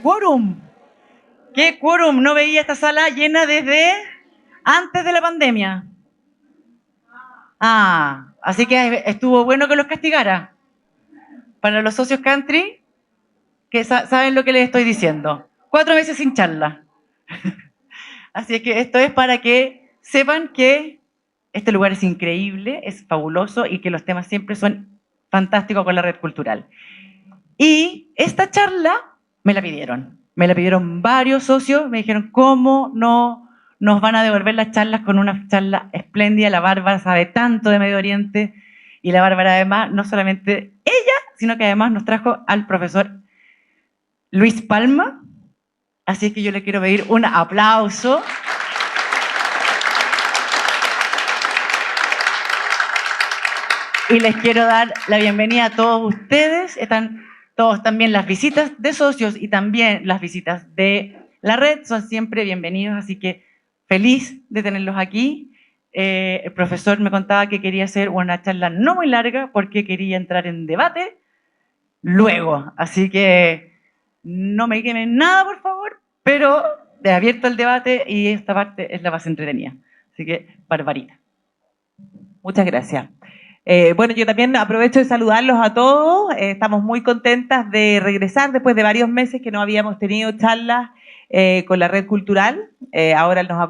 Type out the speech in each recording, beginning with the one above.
quórum! ¡Qué quórum! No veía esta sala llena desde antes de la pandemia. Así que estuvo bueno que los castigara. Para los socios country, que saben lo que les estoy diciendo. 4 meses sin charla. Así que esto es para que sepan que este lugar es increíble, es fabuloso y que los temas siempre son fantásticos con la red cultural. Y esta charla me la pidieron. Me la pidieron varios socios, me dijeron, ¿cómo no nos van a devolver las charlas con una charla espléndida? La Bárbara sabe tanto de Medio Oriente y la Bárbara además, no solamente ella, sino que además nos trajo al profesor Luis Palma. Así que yo le quiero pedir un aplauso. Y les quiero dar la bienvenida a todos ustedes. Están todos también las visitas de socios y también las visitas de la red. Son siempre bienvenidos, así que feliz de tenerlos aquí. El profesor me contaba que quería hacer una charla no muy larga porque quería entrar en debate luego. Así que no me quemen nada, por favor, pero he abierto el debate y esta parte es la más entretenida. Así que, Barbarita. Muchas gracias. Bueno, yo también aprovecho de saludarlos a todos. Estamos muy contentas de regresar después de varios meses que no habíamos tenido charlas con la red cultural. Ahora nos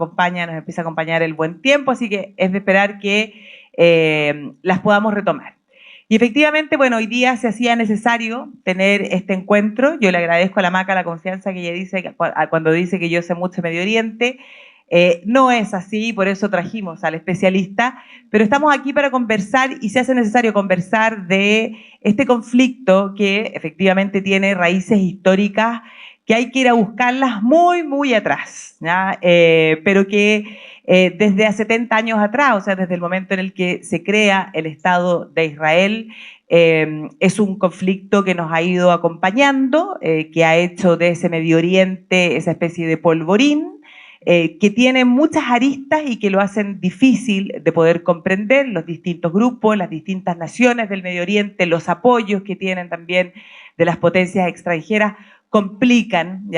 empieza a acompañar el buen tiempo, así que es de esperar que las podamos retomar. Y efectivamente, bueno, hoy día se hacía necesario tener este encuentro. Yo le agradezco a la Maca la confianza que ella dice cuando dice que yo sé mucho de Medio Oriente. No es así, por eso trajimos al especialista, pero estamos aquí para conversar y se hace necesario conversar de este conflicto que efectivamente tiene raíces históricas que hay que ir a buscarlas muy, muy atrás, ¿ya? Pero que desde hace 70 años atrás, o sea, desde el momento en el que se crea el Estado de Israel, es un conflicto que nos ha ido acompañando, que ha hecho de ese Medio Oriente esa especie de polvorín, que tiene muchas aristas y que lo hacen difícil de poder comprender, los distintos grupos, las distintas naciones del Medio Oriente, los apoyos que tienen también de las potencias extranjeras, complican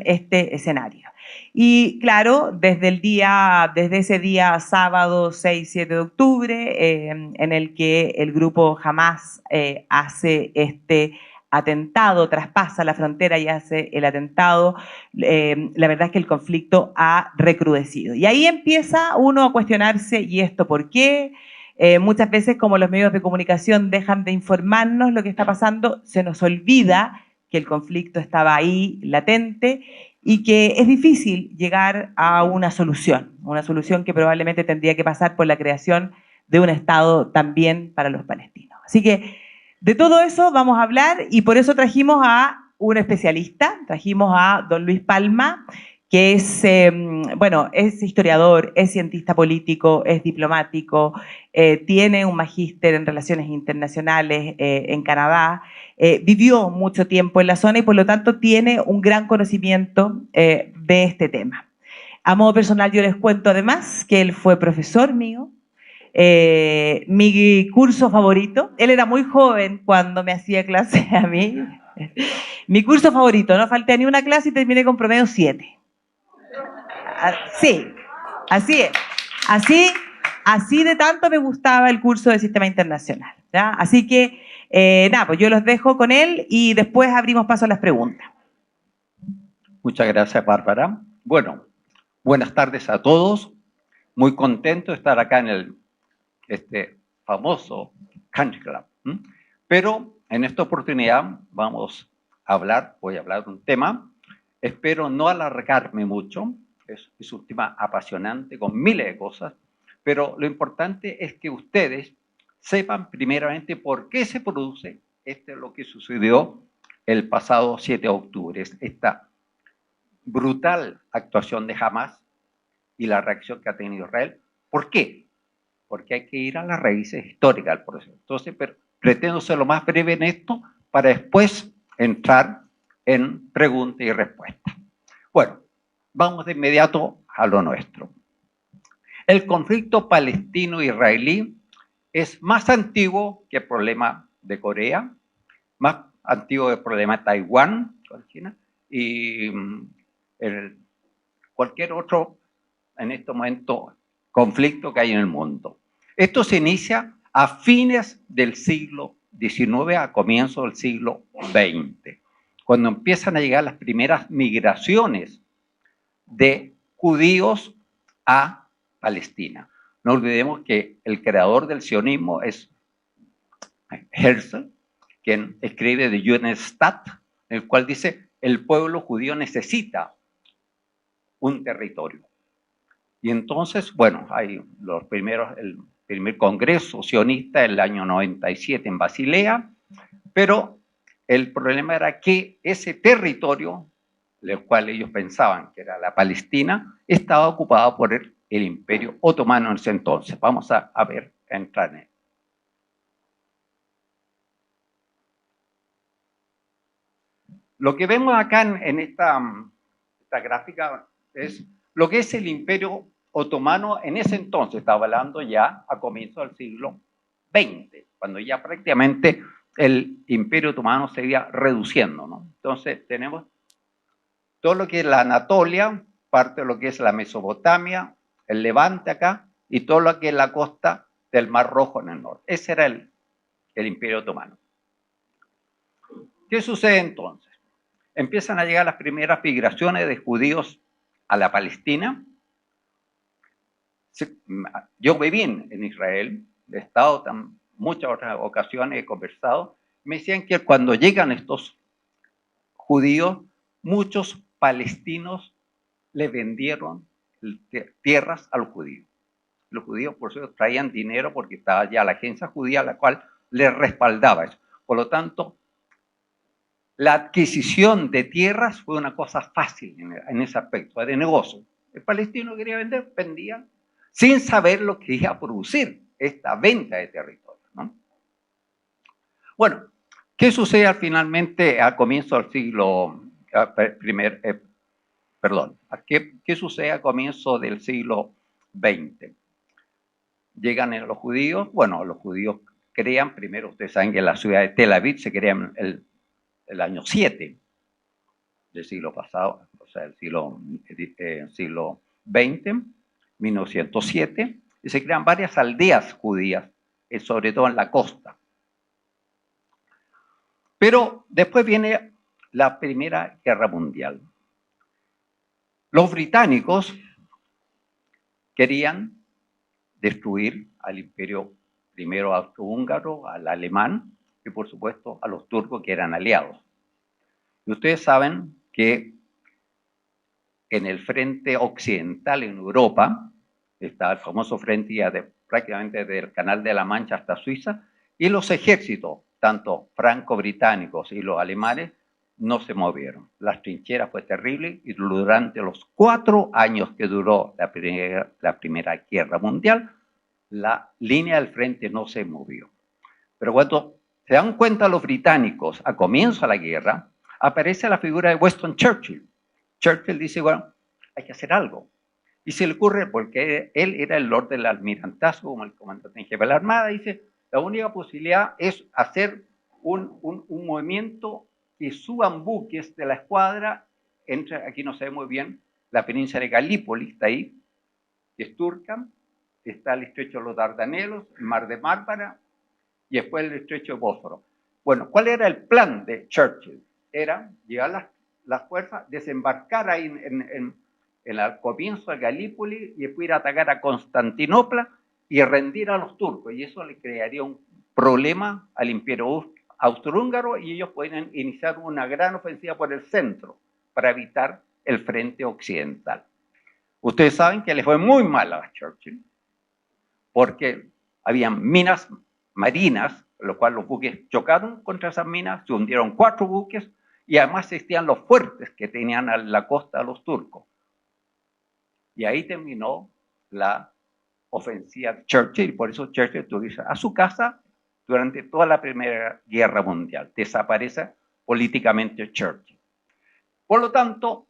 este escenario. Y claro, desde ese día sábado 6-7 de octubre, en el que el grupo Hamás hace este atentado, traspasa la frontera y hace el atentado, la verdad es que el conflicto ha recrudecido. Y ahí empieza uno a cuestionarse, ¿y esto por qué? Muchas veces, como los medios de comunicación dejan de informarnos lo que está pasando, se nos olvida que el conflicto estaba ahí latente y que es difícil llegar a una solución que probablemente tendría que pasar por la creación de un Estado también para los palestinos. Así que de todo eso vamos a hablar y por eso trajimos a un especialista, trajimos a don Luis Palma, que es, es historiador, es cientista político, es diplomático, tiene un magíster en relaciones internacionales en Canadá, vivió mucho tiempo en la zona y por lo tanto tiene un gran conocimiento de este tema. A modo personal yo les cuento además que él fue profesor mío, mi curso favorito, él era muy joven cuando me hacía clase a mí, mi curso favorito, no falté a ni una clase y terminé con promedio 7. Sí, así es. Así de tanto me gustaba el curso de Sistema Internacional, ¿ya? Así que, pues yo los dejo con él y después abrimos paso a las preguntas. Muchas gracias, Bárbara. Bueno, buenas tardes a todos. Muy contento de estar acá en este famoso Country Club. Pero en esta oportunidad voy a hablar de un tema. Espero no alargarme mucho. Es un tema apasionante con miles de cosas. Pero lo importante es que ustedes sepan primeramente por qué se produce lo que sucedió el pasado 7 de octubre. Esta brutal actuación de Hamás y la reacción que ha tenido Israel. ¿Por qué? Porque hay que ir a las raíces históricas del proceso. Entonces, pretendo ser lo más breve en esto para después entrar en preguntas y respuestas. Bueno, vamos de inmediato a lo nuestro. El conflicto palestino-israelí es más antiguo que el problema de Corea, más antiguo que el problema de Taiwán con China, y cualquier otro, en este momento, conflicto que hay en el mundo. Esto se inicia a fines del siglo XIX, a comienzos del siglo XX, cuando empiezan a llegar las primeras migraciones de judíos a Palestina. No olvidemos que el creador del sionismo es Herzl, quien escribe The Judenstaat, en el cual dice, el pueblo judío necesita un territorio. Y entonces, bueno, hay el primer congreso sionista en el año 97 en Basilea, pero el problema era que ese territorio, el cual ellos pensaban que era la Palestina, estaba ocupado por el Imperio Otomano en ese entonces. Vamos a ver, a entrar en él. Lo que vemos acá en esta gráfica es lo que es el Imperio Otomano en ese entonces, estaba hablando ya a comienzos del siglo XX, cuando ya prácticamente el Imperio Otomano se iba reduciendo, ¿no? Entonces tenemos todo lo que es la Anatolia, parte de lo que es la Mesopotamia, el Levante acá, y todo lo que es la costa del Mar Rojo en el norte. Ese era el Imperio Otomano. ¿Qué sucede entonces? Empiezan a llegar las primeras migraciones de judíos a la Palestina. Yo viví en Israel, he estado en muchas otras ocasiones, he conversado, me decían que cuando llegan estos judíos, muchos palestinos le vendieron tierras a los judíos. Los judíos, por eso, traían dinero porque estaba ya la agencia judía, la cual les respaldaba eso. Por lo tanto, la adquisición de tierras fue una cosa fácil en ese aspecto, de negocio. El palestino quería vender, vendía, sin saber lo que iba a producir esta venta de territorio, ¿no? Bueno, ¿qué sucede finalmente a comienzo del siglo ¿Qué sucede a comienzo del siglo XX? Llegan los judíos, bueno, los judíos crean, primero ustedes saben que en la ciudad de Tel Aviv se crean el año 7 del siglo pasado, o sea, el siglo XX, 1907, y se crean varias aldeas judías, sobre todo en la costa. Pero después viene la Primera Guerra Mundial. Los británicos querían destruir al imperio primero austrohúngaro, al alemán y por supuesto a los turcos que eran aliados. Y ustedes saben que en el frente occidental en Europa está el famoso frente ya prácticamente del Canal de la Mancha hasta Suiza, y los ejércitos, tanto franco-británicos y los alemanes, no se movieron. Las trincheras fue terrible y durante los 4 años que duró la Primera Guerra Mundial, la línea del frente no se movió. Pero cuando se dan cuenta los británicos a comienzo de la guerra, aparece la figura de Winston Churchill. Churchill dice, bueno, hay que hacer algo. Y se le ocurre, porque él era el Lord del Almirantazgo, como el comandante en jefe de la Armada, dice, la única posibilidad es hacer un movimiento que suban buques de la escuadra, aquí no se ve muy bien, la península de Galípoli, está ahí, que es turca, está el estrecho de los Dardanelos, el mar de Mármara, y después el estrecho de Bósforo. Bueno, ¿cuál era el plan de Churchill? Era llevar las fuerzas, desembarcar ahí en el comienzo de Galípoli y después ir a atacar a Constantinopla y rendir a los turcos. Y eso le crearía un problema al imperio austrohúngaro y ellos pueden iniciar una gran ofensiva por el centro para evitar el frente occidental. Ustedes saben que les fue muy mal a Churchill porque habían minas marinas, lo cual los buques chocaron contra esas minas, se hundieron 4 buques y además existían los fuertes que tenían a la costa los turcos. Y ahí terminó la ofensiva de Churchill, y por eso Churchill tuvo que irse a su casa durante toda la Primera Guerra Mundial. Desaparece políticamente Churchill. Por lo tanto,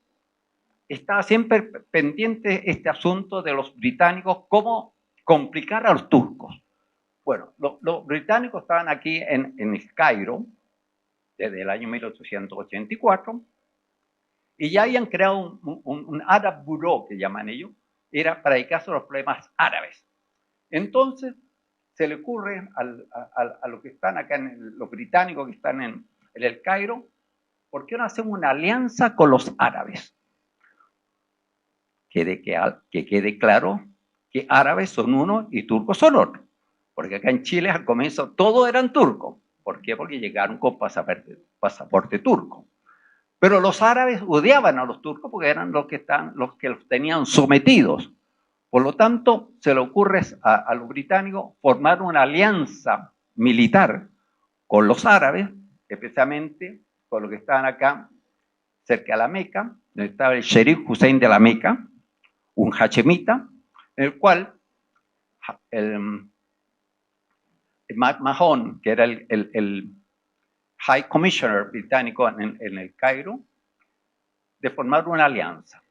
estaba siempre pendiente este asunto de los británicos, cómo complicar a los turcos. Bueno, los británicos estaban aquí en el Cairo desde el año 1884 Y ya habían creado un Arab Bureau, que llaman ellos, era para dedicarse a los problemas árabes. Entonces, se le ocurre a los que están acá, los británicos que están en el Cairo, ¿por qué no hacemos una alianza con los árabes? Que quede claro que árabes son uno y turcos son otro. Porque acá en Chile al comienzo todos eran turcos. ¿Por qué? Porque llegaron con pasaporte turco. Pero los árabes odiaban a los turcos porque eran los que los tenían sometidos. Por lo tanto, se le ocurre a los británicos formar una alianza militar con los árabes, especialmente con los que estaban acá cerca de la Meca, donde estaba el Sherif Hussein de la Meca, un hachemita, en el cual el Mahon, que era el High Commissioner británico en el Cairo, de formar una alianza.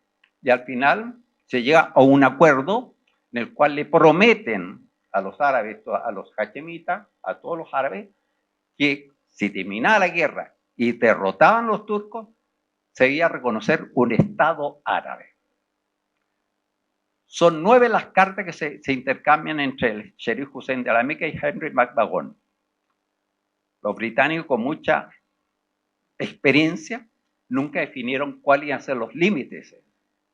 Y al final se llega a un acuerdo en el cual le prometen a los árabes, a los hachemitas, a todos los árabes, que si terminaba la guerra y derrotaban los turcos, se iba a reconocer un Estado árabe. Son 9 las cartas que se intercambian entre el Sherif Hussein de la Meca y Henry McMahon. Los británicos, con mucha experiencia, nunca definieron cuáles iban a ser los límites.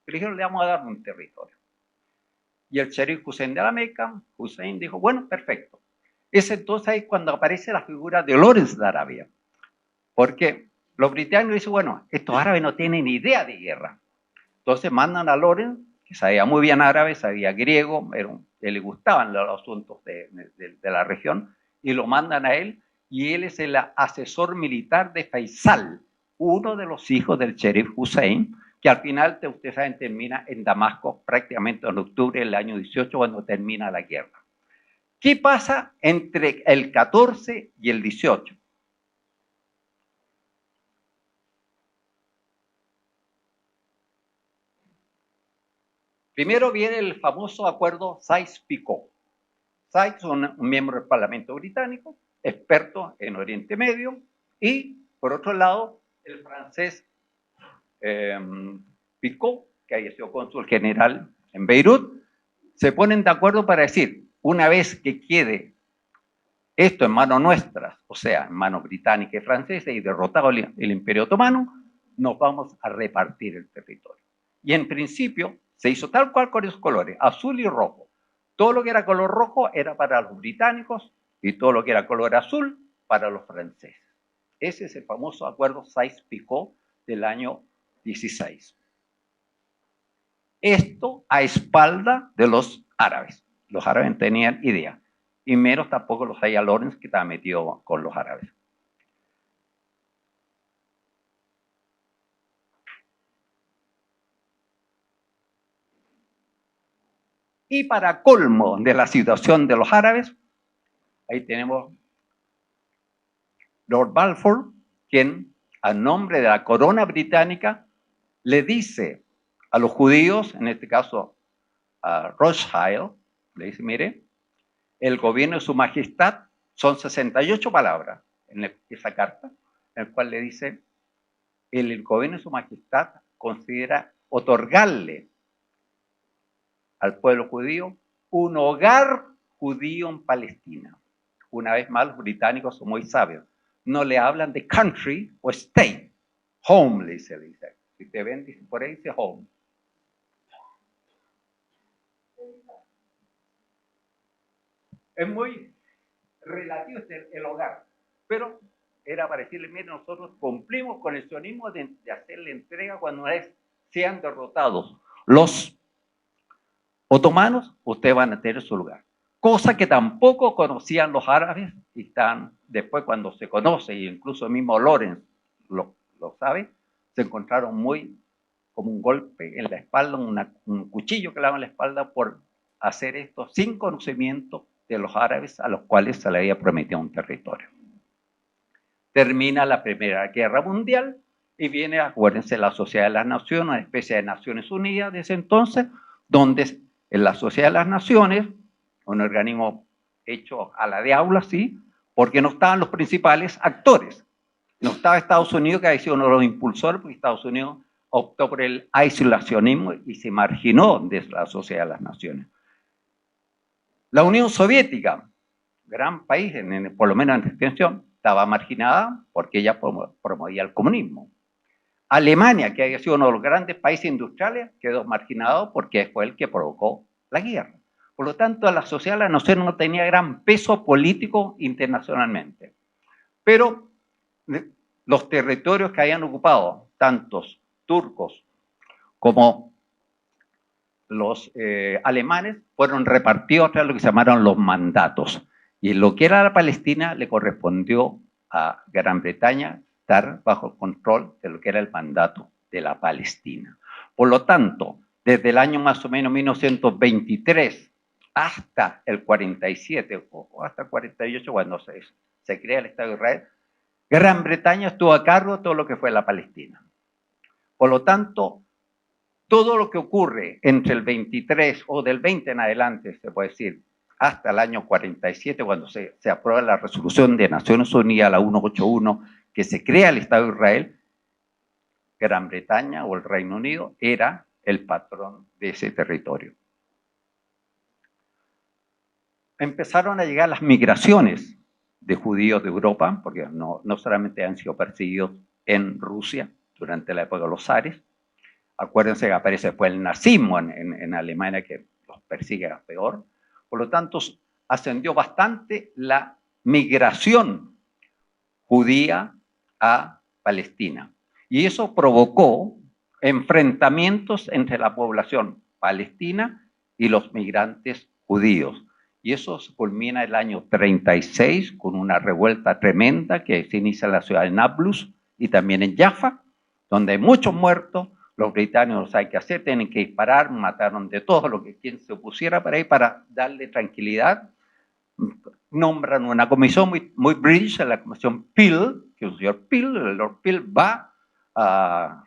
Pero dijeron, le vamos a dar un territorio. Y el Sherif Hussein de la Meca, Hussein dijo, bueno, perfecto. Es entonces ahí cuando aparece la figura de Lawrence de Arabia. Porque los británicos dicen, bueno, estos árabes no tienen ni idea de guerra. Entonces mandan a Lawrence, que sabía muy bien árabe, sabía griego, le gustaban los asuntos de la región, y lo mandan a él, y él es el asesor militar de Faisal, uno de los hijos del Sherif Hussein, que al final, ustedes saben, termina en Damasco prácticamente en octubre del año 18, cuando termina la guerra. ¿Qué pasa entre el 14 y el 18? Primero viene el famoso acuerdo Sykes-Picot. Sykes es un miembro del Parlamento británico, experto en Oriente Medio, y por otro lado, el francés Picot, que había sido cónsul general en Beirut, se ponen de acuerdo para decir, una vez que quede esto en manos nuestras, o sea, en manos británicas y francesas, y derrotado el Imperio Otomano, nos vamos a repartir el territorio. Y en principio se hizo tal cual con esos colores, azul y rojo. Todo lo que era color rojo era para los británicos y todo lo que era color azul para los franceses. Ese es el famoso acuerdo Sykes-Picot del año 16. Esto a espalda de los árabes. Los árabes no tenían idea. Y menos tampoco los Aya Lawrence, que estaba metido con los árabes. Y para colmo de la situación de los árabes, ahí tenemos Lord Balfour, quien a nombre de la corona británica le dice a los judíos, en este caso a Rothschild, le dice, mire, el gobierno de su majestad, son 68 palabras en esa carta, en la cual le dice, el gobierno de su majestad considera otorgarle al pueblo judío un hogar judío en Palestina. Una vez más, los británicos son muy sabios. No le hablan de country o state. Home, le dice. Si te ven, dice, por ahí dice home. Es muy relativo el hogar. Pero era para decirle, miren, nosotros cumplimos con el sionismo de hacerle entrega cuando sean derrotados los otomanos, ustedes van a tener su lugar. Cosa que tampoco conocían los árabes, y están después cuando se conoce, y incluso el mismo Lawrence lo sabe, se encontraron muy como un golpe en la espalda, un cuchillo que le daban en la espalda por hacer esto sin conocimiento de los árabes a los cuales se le había prometido un territorio. Termina la Primera Guerra Mundial y viene, acuérdense, la Sociedad de las Naciones, una especie de Naciones Unidas desde entonces, donde en la Sociedad de las Naciones, un organismo hecho a la diabla, sí, porque no estaban los principales actores. No estaba Estados Unidos, que había sido uno de los impulsores, porque Estados Unidos optó por el aislacionismo y se marginó de la Sociedad de las Naciones. La Unión Soviética, gran país, por lo menos en extensión, estaba marginada porque ella promovía el comunismo. Alemania, que había sido uno de los grandes países industriales, quedó marginado porque fue el que provocó la guerra. Por lo tanto, la Sociedad de las Naciones no tenía gran peso político internacionalmente. Pero los territorios que habían ocupado, tantos turcos como los alemanes, fueron repartidos a lo que se llamaron los mandatos. Y en lo que era la Palestina le correspondió a Gran Bretaña estar bajo el control de lo que era el mandato de la Palestina. Por lo tanto, desde el año más o menos 1923 hasta el 47 o hasta el 48, cuando se crea el Estado de Israel, Gran Bretaña estuvo a cargo de todo lo que fue la Palestina. Por lo tanto, todo lo que ocurre entre el 23 o del 20 en adelante, se puede decir, hasta el año 47, cuando se aprueba la resolución de Naciones Unidas, la 181, que se crea el Estado de Israel, Gran Bretaña o el Reino Unido era el patrón de ese territorio. Empezaron a llegar las migraciones de judíos de Europa, porque no solamente han sido perseguidos en Rusia durante la época de los zares. Acuérdense que aparece después el nazismo en Alemania, que los persigue a peor. Por lo tanto, ascendió bastante la migración judía a Palestina. Y eso provocó enfrentamientos entre la población palestina y los migrantes judíos. Y eso se culmina el año 36 con una revuelta tremenda que se inicia en la ciudad de Nablus y también en Jaffa, donde hay muchos muertos. Los británicos no saben qué hacer, tienen que disparar, mataron de todo lo que quien se opusiera para ahí para darle tranquilidad. Nombran una comisión muy british, la comisión Peel, que el señor Peel, el Lord Peel, va a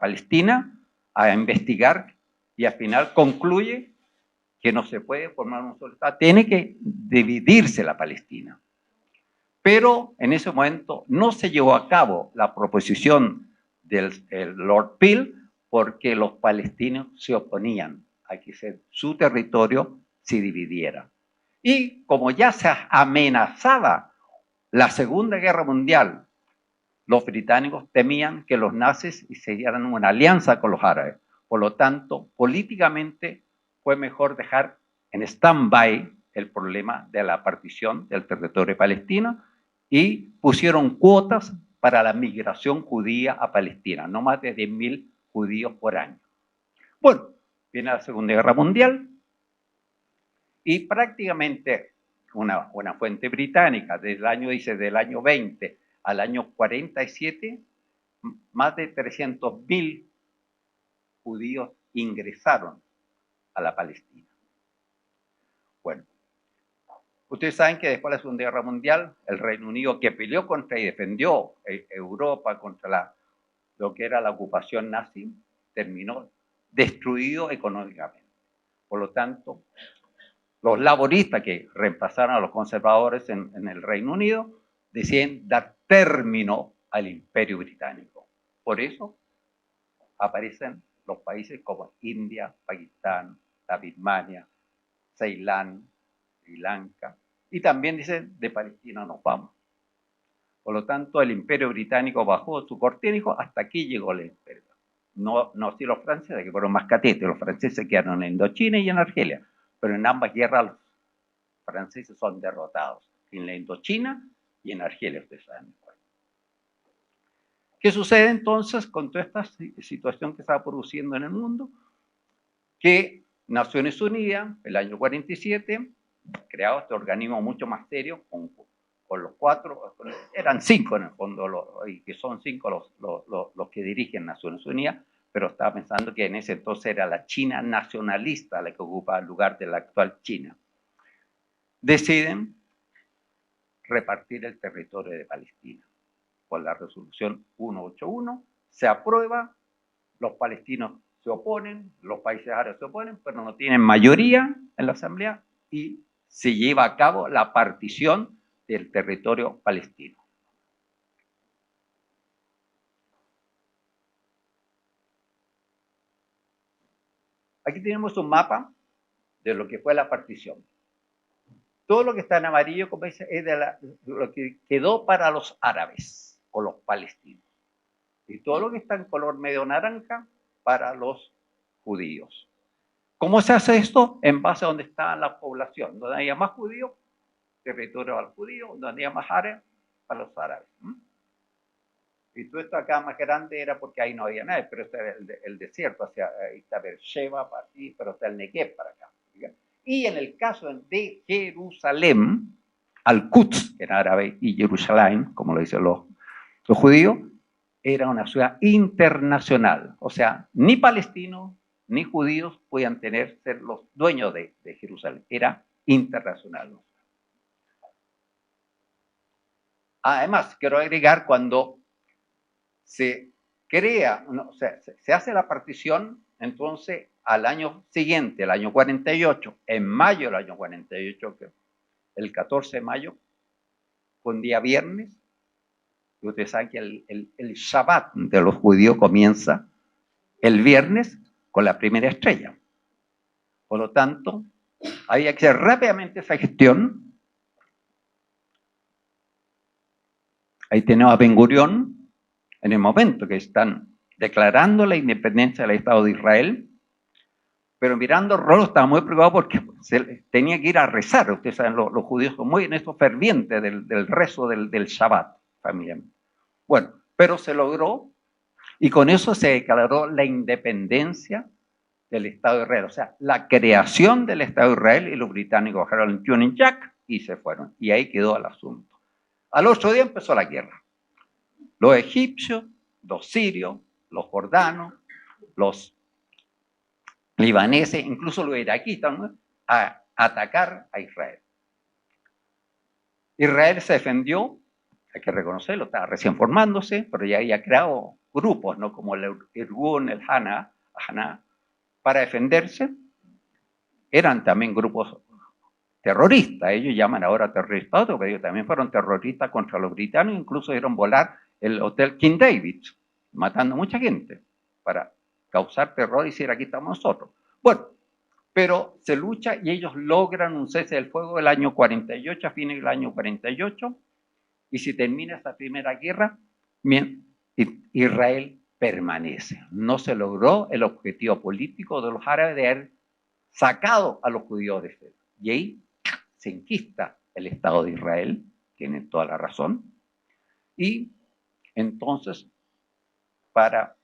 Palestina a investigar y al final concluye que no se puede formar un solo Estado, tiene que dividirse la Palestina. Pero en ese momento no se llevó a cabo la proposición del Lord Peel porque los palestinos se oponían a que su territorio se dividiera. Y como ya se amenazaba la Segunda Guerra Mundial, los británicos temían que los nazis hicieran una alianza con los árabes. Por lo tanto, políticamente fue mejor dejar en stand-by el problema de la partición del territorio palestino y pusieron cuotas para la migración judía a Palestina, no más de 10.000 judíos por año. Bueno, viene la Segunda Guerra Mundial y prácticamente una fuente británica del año 20 al año 47, más de 300.000 judíos ingresaron a la Palestina. Bueno, ustedes saben que después de la Segunda Guerra Mundial, el Reino Unido, que peleó contra y defendió Europa contra lo que era la ocupación nazi, terminó destruido económicamente. Por lo tanto, los laboristas que reemplazaron a los conservadores en el Reino Unido deciden dar término al Imperio Británico. Por eso aparecen los países como India, Pakistán, la Birmania, Ceilán, Sri Lanka, y también dicen, de Palestina nos vamos. Por lo tanto, el Imperio Británico bajó su cortina y dijo, hasta aquí llegó el imperio. No así los franceses, que fueron más catetes, los franceses quedaron en Indochina y en Argelia, pero en ambas guerras los franceses son derrotados, en la Indochina y en Argelia, ustedes saben. ¿Qué sucede entonces con toda esta situación que estaba produciendo en el mundo? Que Naciones Unidas, el año 47, creado este organismo mucho más serio, con los 4, eran 5 en el fondo, y que son 5 los que dirigen Naciones Unidas, pero estaba pensando que en ese entonces era la China nacionalista la que ocupaba el lugar de la actual China. Deciden repartir el territorio de Palestina. Con la resolución 181 se aprueba, los palestinos se oponen, los países árabes se oponen, pero no tienen mayoría en la asamblea y se lleva a cabo la partición del territorio palestino. Aquí tenemos un mapa de lo que fue la partición. Todo lo que está en amarillo, como dice, es de lo que quedó para los árabes o los palestinos. Y todo lo que está en color medio naranja para los judíos. ¿Cómo se hace esto? En base a donde está la población. Donde haya más judíos, territorio para los judíos. Donde haya más árabes, para los árabes. Y todo esto acá más grande era porque ahí no había nada, pero este era el desierto, o sea, ahí está Beersheba, para aquí, pero está el Negev para acá. ¿Ya? Y en el caso de Jerusalén, Al-Quds en árabe y Jerusalén, como lo dicen los judíos, era una ciudad internacional. O sea, ni palestinos ni judíos podían ser los dueños de Jerusalén. Era internacional. Además, quiero agregar, cuando se crea, o sea, se hace la partición, entonces al año siguiente, el año 48, en mayo del año 48, el 14 de mayo, fue un día viernes, y ustedes saben que el Shabbat de los judíos comienza el viernes con la primera estrella. Por lo tanto, había que hacer rápidamente esa gestión. Ahí tenemos a Ben Gurión, en el momento que están declarando la independencia del Estado de Israel, pero mirando Rolo estaba muy preocupado porque tenía que ir a rezar. Ustedes saben, los judíos son muy en esto fervientes del rezo del Shabbat, familia. Bueno, pero se logró y con eso se declaró la independencia del Estado de Israel, o sea, la creación del Estado de Israel, y los británicos bajaron el Union Jack y se fueron. Y ahí quedó el asunto. Al otro día empezó la guerra. Los egipcios, los sirios, los jordanos, los libaneses, incluso los iraquíes, ¿no?, a atacar a Israel. Israel se defendió, hay que reconocerlo, estaba recién formándose, pero ya había creado grupos, ¿no?, como el Irgun, el Hana, para defenderse. Eran también grupos terroristas, ellos llaman ahora terroristas, pero ellos también fueron terroristas contra los británicos, incluso dieron volar el hotel King David, matando mucha gente para causar terror y decir, aquí estamos nosotros. Bueno, pero se lucha y ellos logran un cese del fuego el año 48, a fines del año 48, y si termina esta primera guerra, Israel permanece. No se logró el objetivo político de los árabes de haber sacado a los judíos de Israel. Y ahí se enquista el Estado de Israel, tienen toda la razón, y entonces, para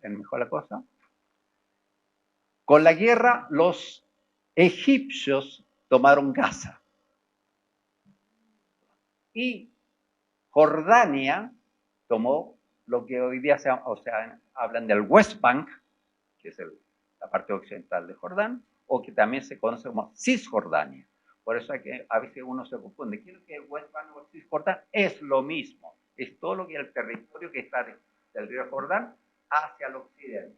ver mejor la cosa, con la guerra los egipcios tomaron Gaza y Jordania tomó lo que hoy día hablan del West Bank, que es la parte occidental de Jordán, o que también se conoce como Cisjordania. Por eso es que a veces uno se confunde. ¿Qué es lo que es West Bank o Cisjordania? Es lo mismo. Es todo lo que es el territorio que está del río Jordán hacia el occidente.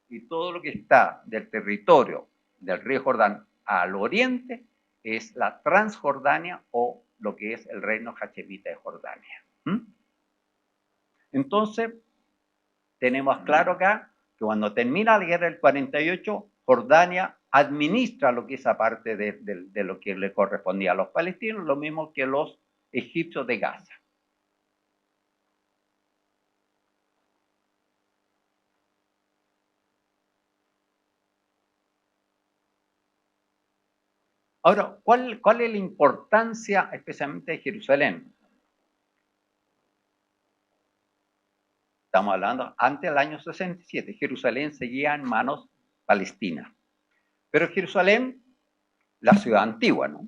Y todo lo que está del territorio del río Jordán al oriente es la Transjordania, o lo que es el reino hachemita de Jordania. Entonces, tenemos claro acá que cuando termina la guerra del 48, Jordania administra lo que es aparte de lo que le correspondía a los palestinos, lo mismo que los egipcios de Gaza. Ahora, ¿cuál es la importancia especialmente de Jerusalén? Estamos hablando antes del año 67. Jerusalén seguía en manos palestinas. Pero Jerusalén, la ciudad antigua, ¿no?,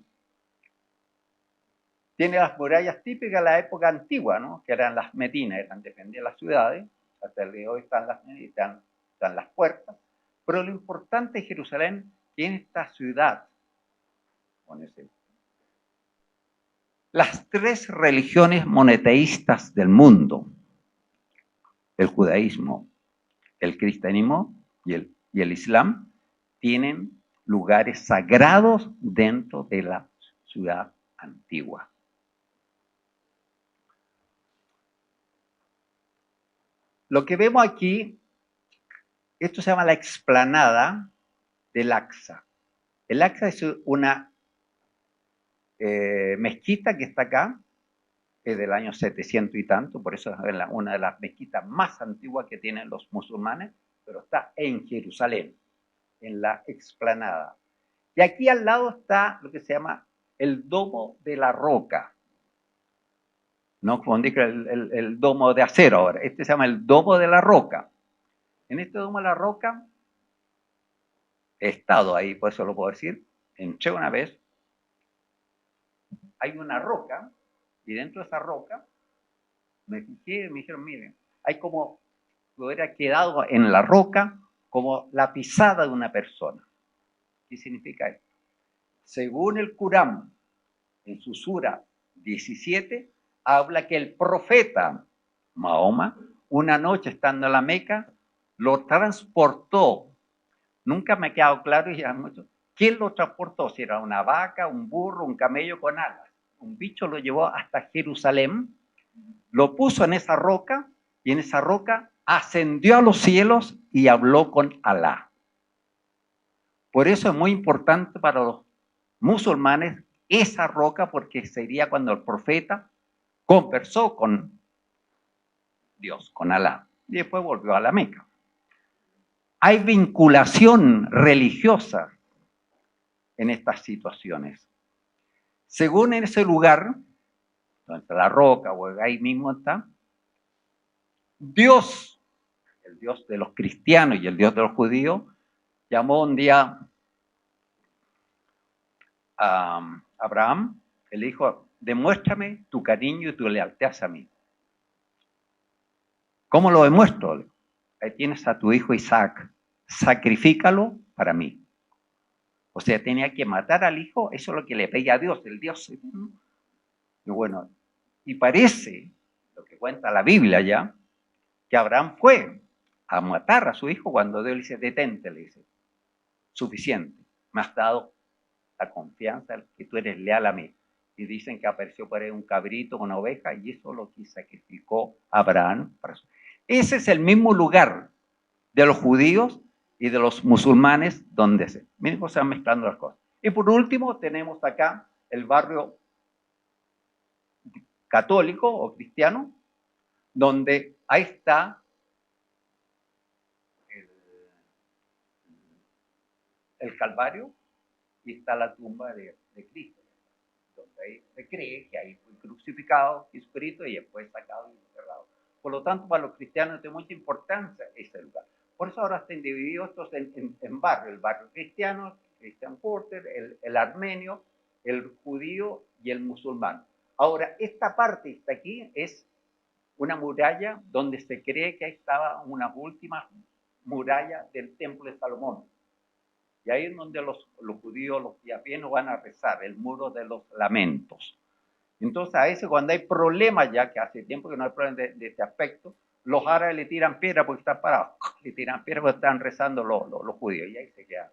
tiene las murallas típicas de la época antigua, ¿no?, que eran las Medinas, defendían las ciudades. Hasta el día de hoy están las puertas. Pero lo importante de Jerusalén, que en esta ciudad, las tres religiones monoteístas del mundo, el judaísmo, el cristianismo y el islam, tienen lugares sagrados dentro de la ciudad antigua. Lo que vemos aquí Esto se llama la explanada del Aqsa. El Aqsa es una mezquita que está acá, es del año 700 y tanto, por eso es una de las mezquitas más antiguas que tienen los musulmanes, pero está en Jerusalén, en la explanada. Y aquí al lado está lo que se llama el Domo de la Roca. No confundir el domo de acero ahora. Este se llama el Domo de la Roca. En este Domo de la Roca he estado ahí, por eso lo puedo decir. Entré una vez. Hay una roca y dentro de esa roca me fijé y me dijeron, miren, hay como, lo hubiera quedado en la roca como la pisada de una persona. ¿Qué significa esto? Según el Corán, en su sura 17, habla que el profeta Mahoma, una noche estando en la Meca, lo transportó. Nunca me ha quedado claro y ya mucho, ¿quién lo transportó? Si era una vaca, un burro, un camello con alas. Un bicho lo llevó hasta Jerusalén, lo puso en esa roca y en esa roca ascendió a los cielos y habló con Alá. Por eso es muy importante para los musulmanes esa roca, porque sería cuando el profeta conversó con Dios, con Alá, y después volvió a la Meca. Hay vinculación religiosa en estas situaciones. Según en ese lugar, donde está la roca o ahí mismo está, Dios, el Dios de los cristianos y el Dios de los judíos, llamó un día a Abraham, le dijo, demuéstrame tu cariño y tu lealtad a mí. ¿Cómo lo demuestro? Ahí tienes a tu hijo Isaac, sacrifícalo para mí. O sea, tenía que matar al hijo, eso es lo que le pedía a Dios, el Dios. Y bueno, y parece, lo que cuenta la Biblia ya, que Abraham fue a matar a su hijo cuando Dios le dice, detente, le dice, suficiente, me has dado la confianza que tú eres leal a mí. Y dicen que apareció por ahí un cabrito, una oveja, y eso es lo que sacrificó Abraham. Ese es el mismo lugar de los judíos y de los musulmanes donde se, miren cómo se van mezclando las cosas. Y por último tenemos acá el barrio católico o cristiano, donde ahí está el Calvario y está la tumba de Cristo, donde ahí se cree que ahí fue crucificado Jesucristo y después sacado y enterrado. Por lo tanto, para los cristianos tiene mucha importancia ese lugar. Por eso ahora están divididos estos en barrios, el barrio cristiano, Christian Porter, el armenio, el judío y el musulmán. Ahora, esta parte está aquí es una muralla donde se cree que ahí estaba una última muralla del templo de Salomón. Y ahí es donde los judíos, los de a pie, no van a rezar, el muro de los lamentos. Entonces, a veces cuando hay problemas ya, que hace tiempo que no hay problemas de este aspecto, los árabes le tiran piedra porque están parados, le tiran piedra porque están rezando los judíos, y ahí se quedan.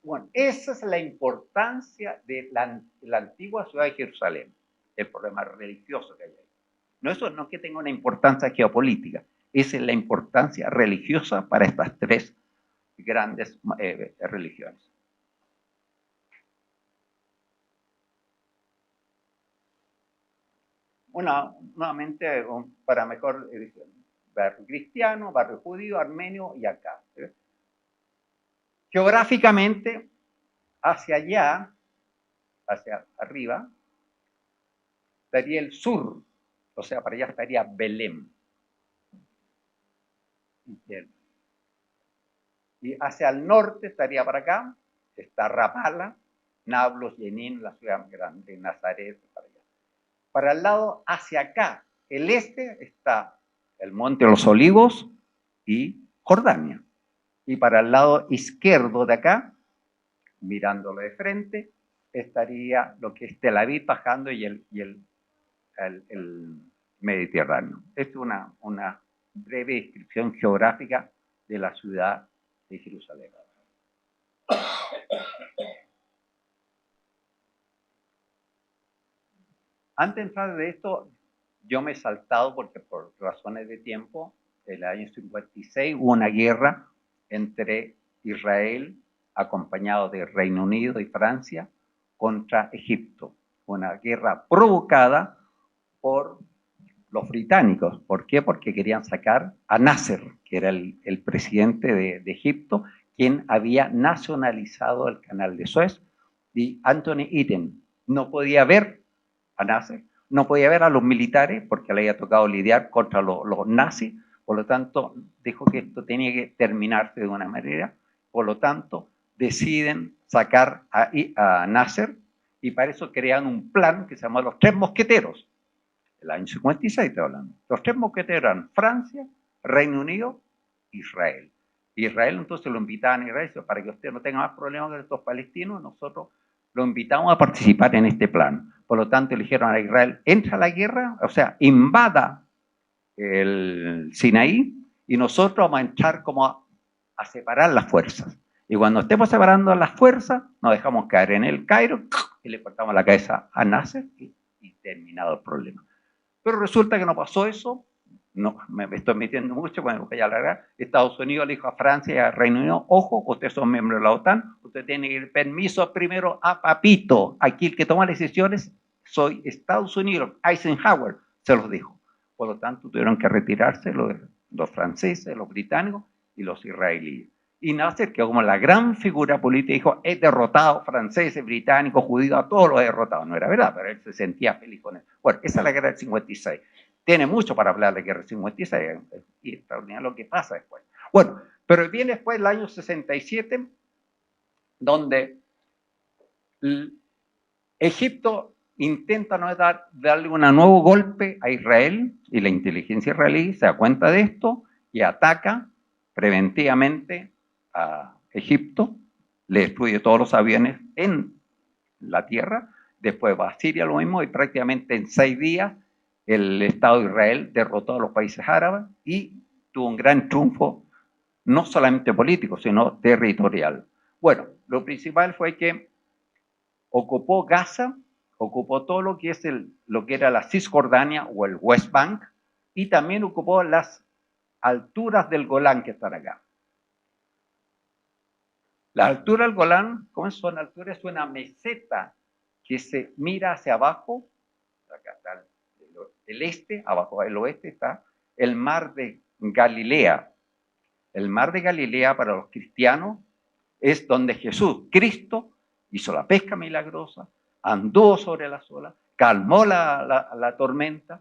Bueno, esa es la importancia de la antigua ciudad de Jerusalén, el problema religioso que hay ahí. No, eso no es que tenga una importancia geopolítica, esa es la importancia religiosa para estas tres grandes religiones. Nuevamente, para mejor edición, barrio cristiano, barrio judío, armenio y acá. ¿Sí? Geográficamente, hacia allá, hacia arriba, estaría el sur, o sea, para allá estaría Belén. Y hacia el norte estaría para acá, está Rapala, Nablus, Jenin, la ciudad más grande, Nazaret, para allá. Para el lado hacia acá, el este, está el Monte de los Olivos y Jordania. Y para el lado izquierdo de acá, mirándolo de frente, estaría lo que es Tel Aviv bajando y el Mediterráneo. Esta es una breve descripción geográfica de la ciudad de Jerusalén. Antes de entrar de esto, yo me he saltado, porque por razones de tiempo, en el año 56 hubo una guerra entre Israel, acompañado de Reino Unido y Francia, contra Egipto. Una guerra provocada por los británicos. ¿Por qué? Porque querían sacar a Nasser, que era el presidente de Egipto, quien había nacionalizado el canal de Suez, y Anthony Eden no podía ver a Nasser, no podía ver a los militares porque le había tocado lidiar contra los nazis, por lo tanto dijo que esto tenía que terminarse de una manera, por lo tanto deciden sacar a Nasser y para eso crean un plan que se llama los Tres Mosqueteros. El año 56 estoy hablando. Los Tres Mosqueteros eran Francia, Reino Unido, Israel. Israel entonces lo invitaban a Israel para que usted no tenga más problemas con estos palestinos, nosotros lo invitamos a participar en este plan. Por lo tanto, le dijeron a Israel, entra a la guerra, o sea, invada el Sinaí y nosotros vamos a entrar como a separar las fuerzas. Y cuando estemos separando las fuerzas, nos dejamos caer en el Cairo y le cortamos la cabeza a Nasser y terminado el problema. Pero resulta que no pasó eso. No, me estoy metiendo mucho, bueno, voy a alargar. Estados Unidos le dijo a Francia y a Reino Unido, ojo, ustedes son miembros de la OTAN, ustedes tienen el permiso primero a papito. Aquí el que toma las decisiones soy Estados Unidos. Eisenhower se los dijo. Por lo tanto, tuvieron que retirarse los franceses, los británicos y los israelíes. Y Nasser, que como la gran figura política, dijo, he derrotado franceses, británicos, judíos, a todos los he derrotado. No era verdad, pero él se sentía feliz con eso. Bueno, esa es la guerra del 56. Tiene mucho para hablar de guerra del 56 y extraordinario lo que pasa después. Bueno, pero viene después el año 67, donde Egipto intenta darle un nuevo golpe a Israel y la inteligencia israelí se da cuenta de esto y ataca preventivamente a Egipto, le destruye todos los aviones en la tierra, después va a Siria lo mismo y prácticamente en 6 días el Estado de Israel derrotó a los países árabes y tuvo un gran triunfo, no solamente político, sino territorial. Bueno, lo principal fue que ocupó Gaza, ocupó todo lo que, lo que era la Cisjordania o el West Bank, y también ocupó las alturas del Golán que están acá. La altura del Golán, ¿cómo son alturas? Es una meseta que se mira hacia abajo, acá está el este, abajo el oeste está el mar de Galilea. El mar de Galilea para los cristianos es donde Jesús, Cristo, hizo la pesca milagrosa, anduvo sobre las olas, calmó la tormenta,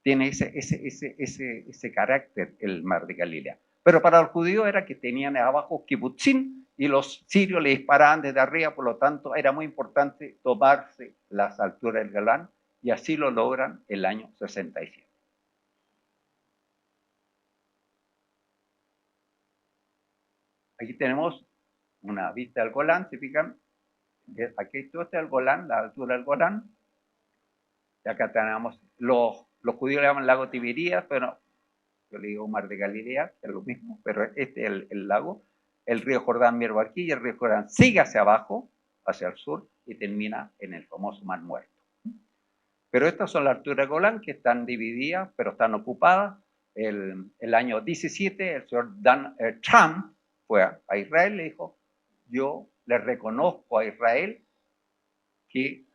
tiene ese carácter el mar de Galilea. Pero para los judíos era que tenían abajo kibutzim y los sirios le disparaban desde arriba, por lo tanto era muy importante tomarse las alturas del Golán y así lo logran el año 67. Aquí tenemos una vista del Golán, ¿se fijan? Aquí está el Golán, la altura del Golán. Y acá tenemos, los judíos le llaman lago Tiberías, pero yo le digo mar de Galilea, que es lo mismo, pero este es el lago. El río Jordán mira aquí y el río Jordán sigue hacia abajo, hacia el sur, y termina en el famoso Mar Muerto. Pero estas son las alturas de Golán que están divididas, pero están ocupadas. El año 17, el señor Trump fue a Israel y le dijo, yo le reconozco a Israel que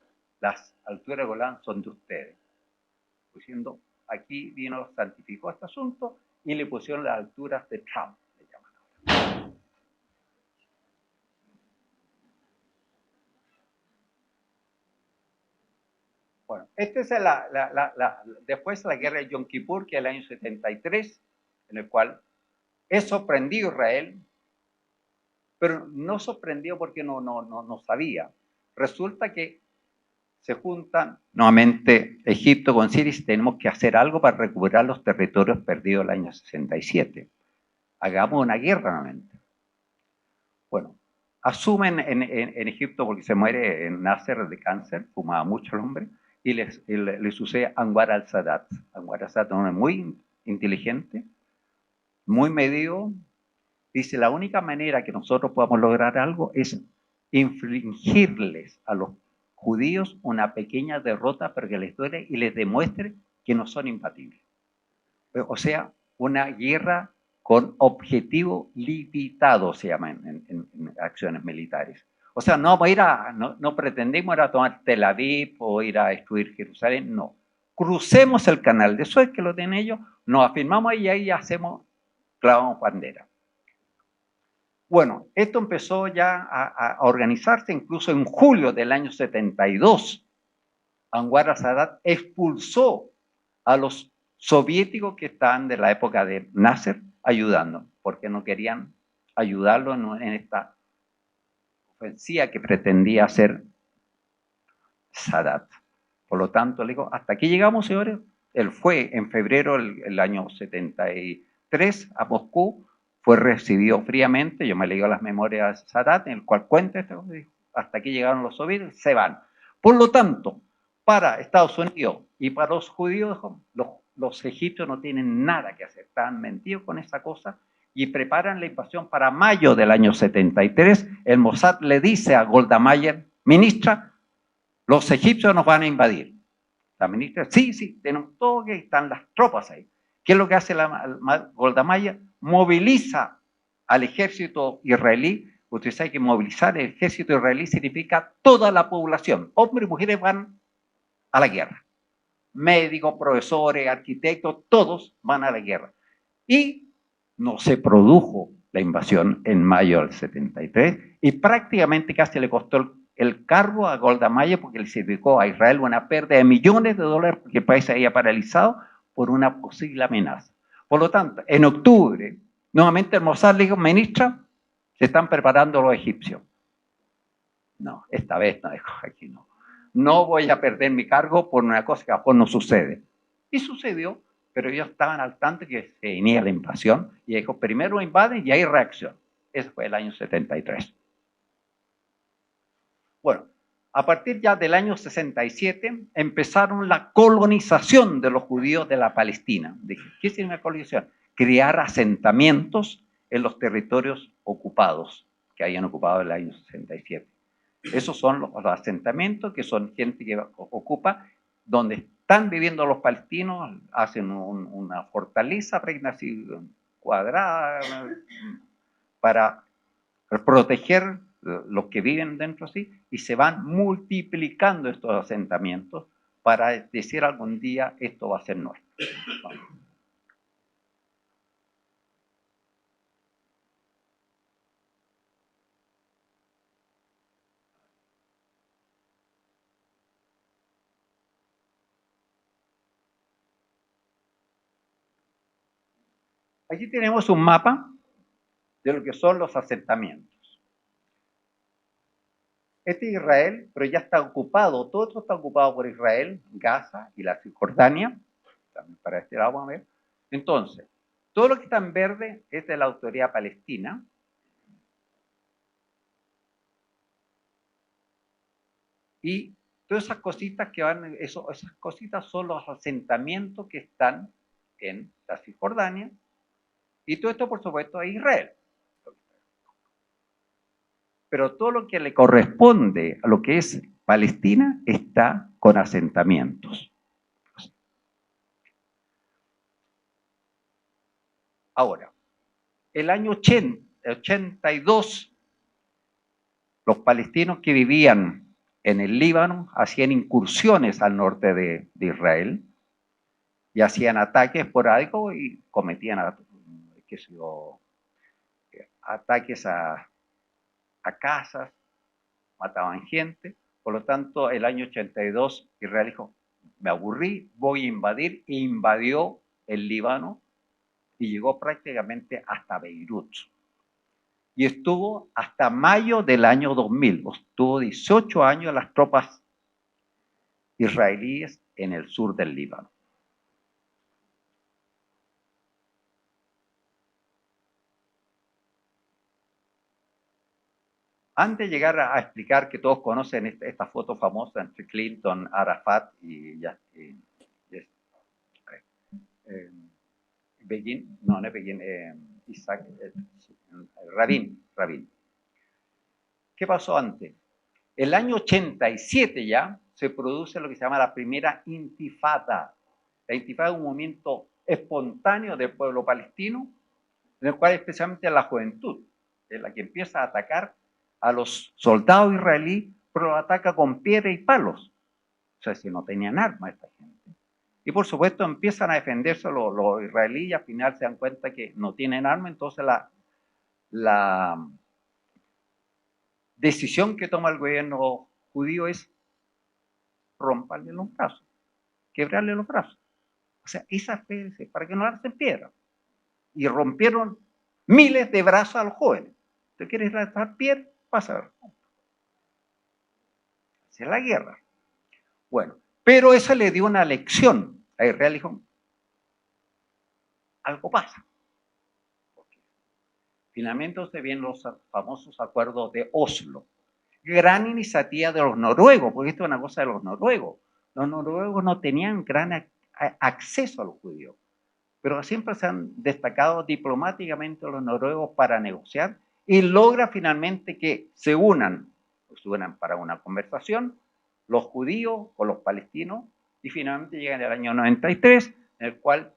las alturas de Golán son de ustedes. Diciendo, aquí vino, santificó este asunto y le pusieron las alturas de Trump, le llaman ahora. Bueno, este es después de la guerra de Yom Kippur, que es el año 73, en el cual es sorprendido Israel, pero no sorprendido porque no sabía. Resulta que se juntan nuevamente Egipto con Siria y tenemos que hacer algo para recuperar los territorios perdidos el año 67. Hagamos una guerra nuevamente. Bueno, asumen en Egipto porque se muere en Nasser de cáncer, fumaba mucho el hombre, y le sucede a Anwar al-Sadat. Anwar al-Sadat, un hombre muy inteligente, muy medido, dice, la única manera que nosotros podamos lograr algo es infligirles a los judíos una pequeña derrota para que les duele y les demuestre que no son imbatibles. O sea, una guerra con objetivo limitado, se llama en acciones militares. O sea, no vamos a ir no pretendemos ir a tomar Tel Aviv o ir a destruir Jerusalén, no. Crucemos el canal de Suez, que lo tienen ellos, nos afirmamos ahí y ahí clavamos bandera. Bueno, esto empezó ya a organizarse incluso en julio del año 72. Anwar al-Sadat expulsó a los soviéticos que estaban de la época de Nasser ayudando, porque no querían ayudarlo en esta ofensiva que pretendía hacer Sadat. Por lo tanto, le digo, hasta aquí llegamos, señores. Él fue en febrero del año 73 a Moscú, fue recibido fríamente, yo me leí las memorias de Sadat, en el cual cuenta esto, hasta aquí llegaron los soviéticos, se van. Por lo tanto, para Estados Unidos y para los judíos, los egipcios no tienen nada que hacer, están mentidos con esa cosa y preparan la invasión para mayo del año 73. El Mossad le dice a Golda Meir, ministra, los egipcios nos van a invadir. La ministra, sí, tenemos todo, que están las tropas ahí. ¿Qué es lo que hace Golda Meir? Moviliza al ejército israelí. Usted sabe que movilizar el ejército israelí significa toda la población. Hombres y mujeres van a la guerra. Médicos, profesores, arquitectos, todos van a la guerra. Y no se produjo la invasión en mayo del 73 y prácticamente casi le costó el cargo a Golda Meir porque le significó a Israel una pérdida de millones de dólares porque el país se había paralizado por una posible amenaza. Por lo tanto, en octubre, nuevamente el Mossad le dijo, ministra, se están preparando los egipcios. No, esta vez no, dijo, aquí no. No voy a perder mi cargo por una cosa que a no sucede. Y sucedió, pero ellos estaban al tanto que se venía la invasión y dijo, primero invaden y hay reacción. Ese fue el año 73. Bueno, a partir ya del año 67 empezaron la colonización de los judíos de la Palestina. ¿Qué significa colonización? Crear asentamientos en los territorios ocupados que habían ocupado en el año 67. Esos son los asentamientos que son gente que ocupa donde están viviendo los palestinos, hacen una fortaleza así cuadrada para proteger los que viven dentro así y se van multiplicando estos asentamientos para decir algún día esto va a ser nuestro. Aquí tenemos un mapa de lo que son los asentamientos. Este es Israel, pero ya está ocupado, todo esto está ocupado por Israel, Gaza y la Cisjordania. También para este lado vamos a ver. Entonces, todo lo que está en verde es de la autoridad palestina. Y todas esas cositas que van, esas cositas son los asentamientos que están en la Cisjordania. Y todo esto, por supuesto, a Israel. Pero todo lo que le corresponde a lo que es Palestina está con asentamientos. Ahora, el año 82, los palestinos que vivían en el Líbano hacían incursiones al norte de Israel y hacían ataques esporádicos y cometían ataques a casas, mataban gente. Por lo tanto, el año 82, Israel dijo, me aburrí, voy a invadir, e invadió el Líbano y llegó prácticamente hasta Beirut. Y estuvo hasta mayo del año 2000, estuvo 18 años las tropas israelíes en el sur del Líbano. Antes de llegar a explicar que todos conocen esta foto famosa entre Clinton, Arafat y Begin, no es Begin, Isaac, Rabin. ¿Qué pasó antes? El año 87 ya se produce lo que se llama la primera intifada. La intifada es un movimiento espontáneo del pueblo palestino, en el cual especialmente la juventud es la que empieza a atacar a los soldados israelíes, pero los ataca con piedra y palos. O sea, si no tenían armas esta gente. Y por supuesto empiezan a defenderse los israelíes y al final se dan cuenta que no tienen armas, entonces la decisión que toma el gobierno judío es romperle los brazos, quebrarle los brazos. O sea, esa fe para que no la hacen piedra. Y rompieron miles de brazos a los jóvenes. ¿Usted quiere lanzar piedra? Pasa a ver. Esa es la guerra. Bueno, pero eso le dio una lección a Israel. Dijo, algo pasa. Porque finalmente se vienen los famosos acuerdos de Oslo. Gran iniciativa de los noruegos, porque esto es una cosa de los noruegos. Los noruegos no tenían gran acceso a los judíos, pero siempre se han destacado diplomáticamente los noruegos para negociar y logra finalmente que se unan para una conversación los judíos con los palestinos y finalmente llegan el año 93 en el cual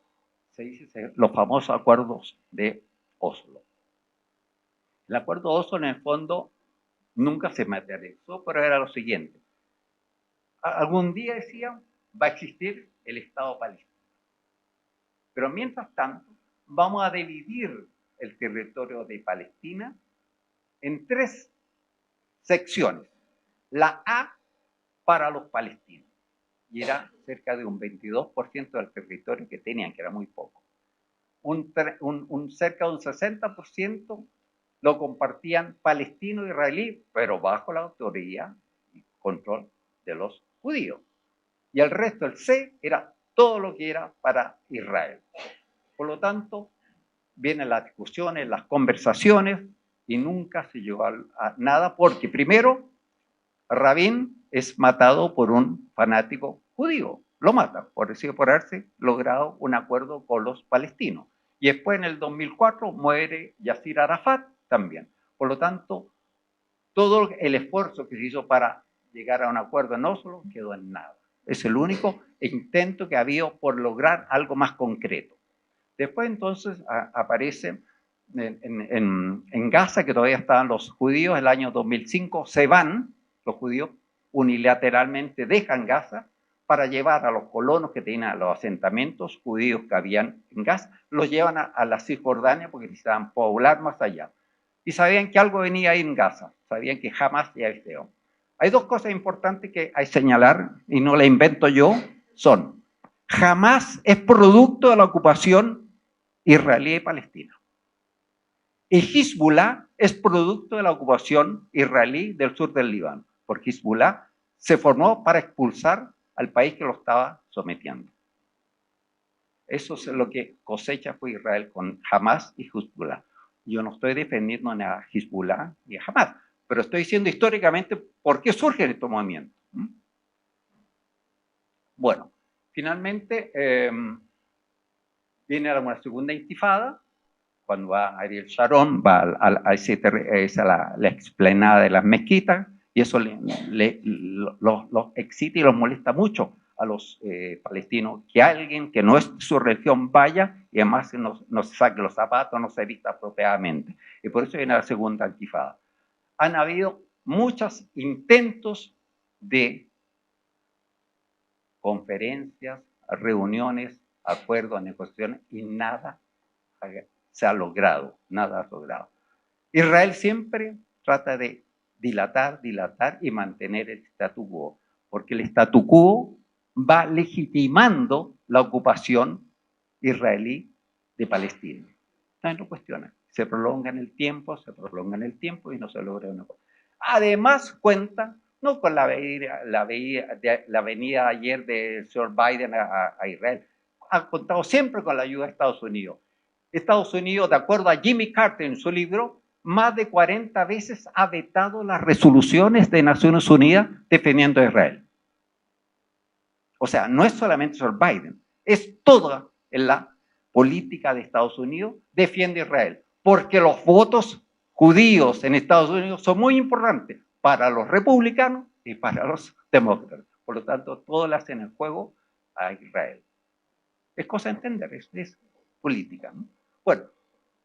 se dice los famosos acuerdos de Oslo. El acuerdo de Oslo en el fondo nunca se materializó, pero era lo siguiente. Algún día decían, va a existir el Estado palestino. Pero mientras tanto, vamos a dividir el territorio de Palestina en 3 secciones. La A para los palestinos, y era cerca de un 22% del territorio que tenían, que era muy poco. Cerca de un 60% lo compartían palestinos e israelíes, pero bajo la autoría y control de los judíos. Y el resto, el C, era todo lo que era para Israel. Por lo tanto, vienen las discusiones, las conversaciones, y nunca se llegó a nada, porque primero, Rabin es matado por un fanático judío. Lo mata, por decir, por haberse logrado un acuerdo con los palestinos. Y después, en el 2004, muere Yasir Arafat también. Por lo tanto, todo el esfuerzo que se hizo para llegar a un acuerdo en Oslo quedó en nada. Es el único intento que ha habido por lograr algo más concreto. Después entonces aparece en Gaza, que todavía estaban los judíos, el año 2005 se van, los judíos unilateralmente dejan Gaza para llevar a los colonos que tenían a los asentamientos judíos que habían en Gaza, los llevan a la Cisjordania porque necesitaban poblar más allá. Y sabían que algo venía ahí en Gaza, sabían que jamás ya existió. Hay 2 cosas importantes que hay que señalar, y no las invento yo, son, jamás es producto de la ocupación israelí y palestina. Y Hezbollah es producto de la ocupación israelí del sur del Líbano, porque Hezbollah se formó para expulsar al país que lo estaba sometiendo. Eso es lo que cosecha fue Israel con Hamas y Hezbollah. Yo no estoy defendiendo a Hezbollah y a Hamas, pero estoy diciendo históricamente por qué surgen estos movimientos. Bueno, finalmente viene una segunda intifada, cuando va Ariel Sharon, va a la explanada de las mezquitas, y eso los excita y los molesta mucho a los palestinos, que alguien que no es su religión vaya y además no se saque los zapatos, no se vista apropiadamente. Y por eso viene la segunda intifada. Han habido muchos intentos de conferencias, reuniones, acuerdos, negociaciones, y nada se ha logrado, nada ha logrado. Israel siempre trata de dilatar y mantener el statu quo, porque el statu quo va legitimando la ocupación israelí de Palestina. Nadie lo cuestiona. Se prolonga en el tiempo y no se logra una cosa. Además, cuenta no con la venida ayer del señor Biden a Israel, ha contado siempre con la ayuda de Estados Unidos. Estados Unidos, de acuerdo a Jimmy Carter en su libro, más de 40 veces ha vetado las resoluciones de Naciones Unidas defendiendo a Israel. O sea, no es solamente el señor Biden, es toda la política de Estados Unidos defiende a Israel, porque los votos judíos en Estados Unidos son muy importantes para los republicanos y para los demócratas. Por lo tanto, todos le hacen el juego a Israel. Es cosa de entender, es política, ¿no? Bueno,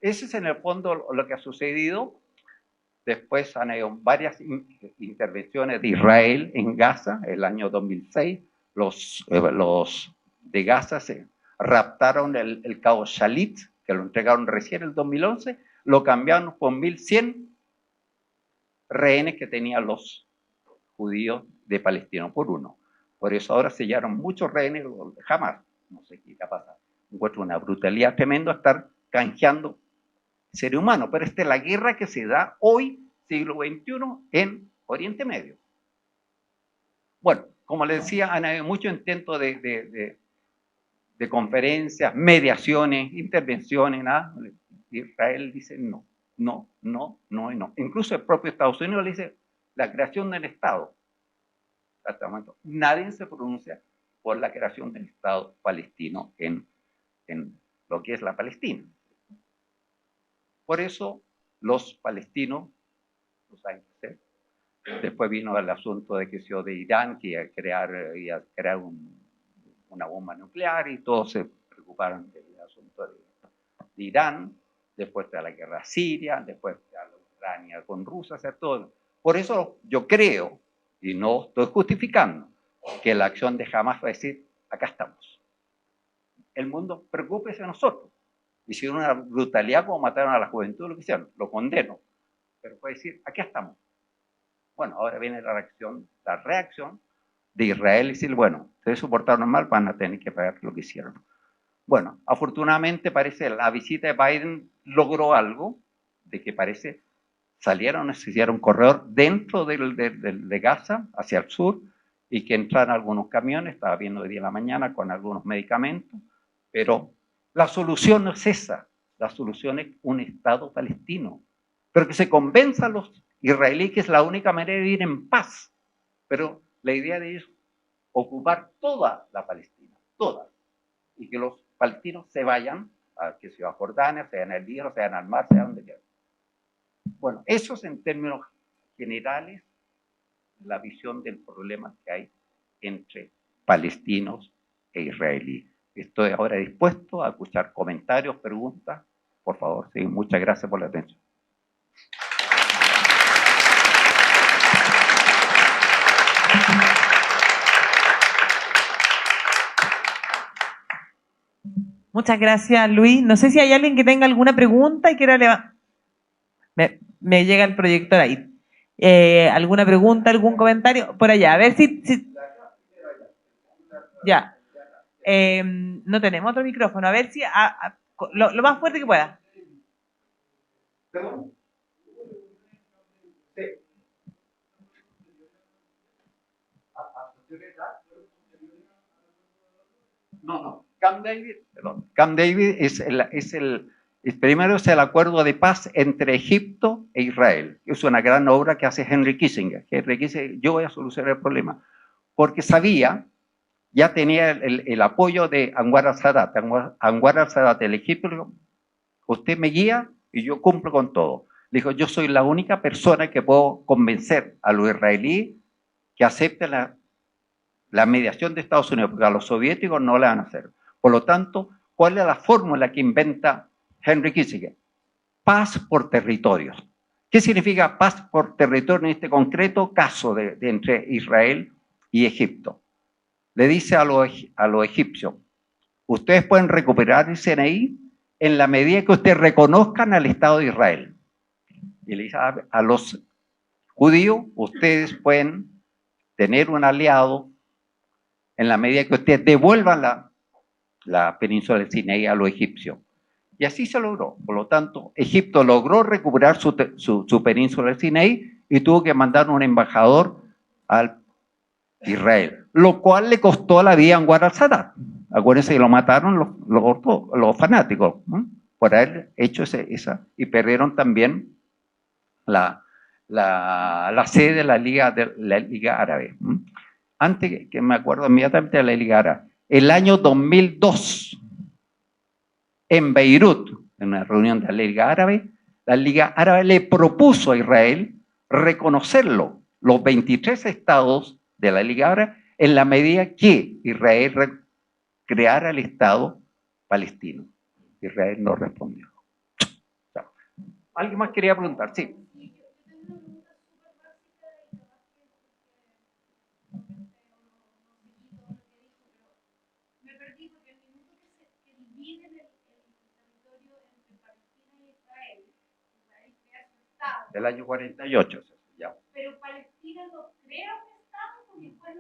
ese es en el fondo lo que ha sucedido. Después han habido varias intervenciones de Israel en Gaza. El año 2006, los de Gaza se raptaron el cabo Shalit, que lo entregaron recién en el 2011, lo cambiaron por 1.100 rehenes que tenían los judíos de Palestina por uno. Por eso ahora sellaron muchos rehenes jamás. No sé qué ha pasado. Encuentro una brutalidad tremenda estar canjeando ser humano, pero esta es la guerra que se da hoy, siglo XXI, en Oriente Medio. Bueno, como les decía, han habido muchos intentos de conferencias, mediaciones, intervenciones, nada. Israel dice no, no, no, no y no. Incluso el propio Estados Unidos le dice la creación del Estado. Hasta el momento, nadie se pronuncia por la creación del Estado palestino en lo que es la Palestina. Por eso los palestinos lo saben hacer. Después vino el asunto de Irán, que iba a crear una bomba nuclear, y todos se preocuparon del asunto de Irán. Después de la guerra siria, después de la Ucrania con Rusia, hacer todo. Por eso yo creo, y no estoy justificando, que la acción de Hamas va a decir, acá estamos. El mundo, preocúpese de nosotros. Hicieron una brutalidad como mataron a la juventud, lo que hicieron, lo condeno. Pero puede decir, aquí estamos. Bueno, ahora viene la reacción de Israel y decir, bueno, ustedes soportaron mal, van a tener que pagar lo que hicieron. Bueno, afortunadamente parece la visita de Biden logró algo, de que parece salieron, se hicieron un corredor dentro de Gaza, hacia el sur, y que entraron algunos camiones, estaba viendo hoy día en la mañana, con algunos medicamentos, pero la solución no es esa, la solución es un Estado palestino, pero que se convenza a los israelíes que es la única manera de vivir en paz, pero la idea de ellos ocupar toda la Palestina, toda, y que los palestinos se vayan, que se va a Jordania, se vayan al Líbano, se vayan al mar, se vayan donde quieran. Bueno, eso es en términos generales la visión del problema que hay entre palestinos e israelíes. Estoy ahora dispuesto a escuchar comentarios, preguntas. Por favor, sí, muchas gracias por la atención. Muchas gracias, Luis. No sé si hay alguien que tenga alguna pregunta y quiera levantar. Me llega el proyector ahí. ¿Alguna pregunta, algún comentario? Por allá, a ver si... Ya. No tenemos otro micrófono. A ver si... lo más fuerte que pueda. ¿Perdón? Sí. No. Camp David primero es el acuerdo de paz entre Egipto e Israel. Es una gran obra que hace Henry Kissinger. Henry Kissinger, yo voy a solucionar el problema. Porque sabía, ya tenía el apoyo de Anwar al-Sadat. Anwar al-Sadat, el Egipto, le dijo, usted me guía y yo cumplo con todo. Le dijo, yo soy la única persona que puedo convencer a los israelíes que acepten la mediación de Estados Unidos, porque a los soviéticos no le van a hacer. Por lo tanto, ¿cuál es la fórmula que inventa Henry Kissinger? Paz por territorios. ¿Qué significa paz por territorio en este concreto caso de entre Israel y Egipto? Le dice a los egipcios, ustedes pueden recuperar el Sinaí en la medida que ustedes reconozcan al Estado de Israel. Y le dice a los judíos, ustedes pueden tener un aliado en la medida que ustedes devuelvan la península del Sinaí a los egipcios. Y así se logró. Por lo tanto, Egipto logró recuperar su península del Sinaí y tuvo que mandar un embajador a Israel, lo cual le costó la vida a Anwar al-Sadat. Acuérdense que lo mataron los fanáticos, ¿no? Por haber hecho esa, y perdieron también la sede de la Liga Árabe. Antes, que me acuerdo inmediatamente de la Liga Árabe, el año 2002, en Beirut, en una reunión de la Liga Árabe le propuso a Israel reconocerlo, los 23 estados de la Liga Árabe, en la medida que Israel creara el Estado palestino. Israel no respondió. Chao. ¿Alguien más quería preguntar? Sí. Del año 48. Ya. Pero Palestina no crea un Estado porque después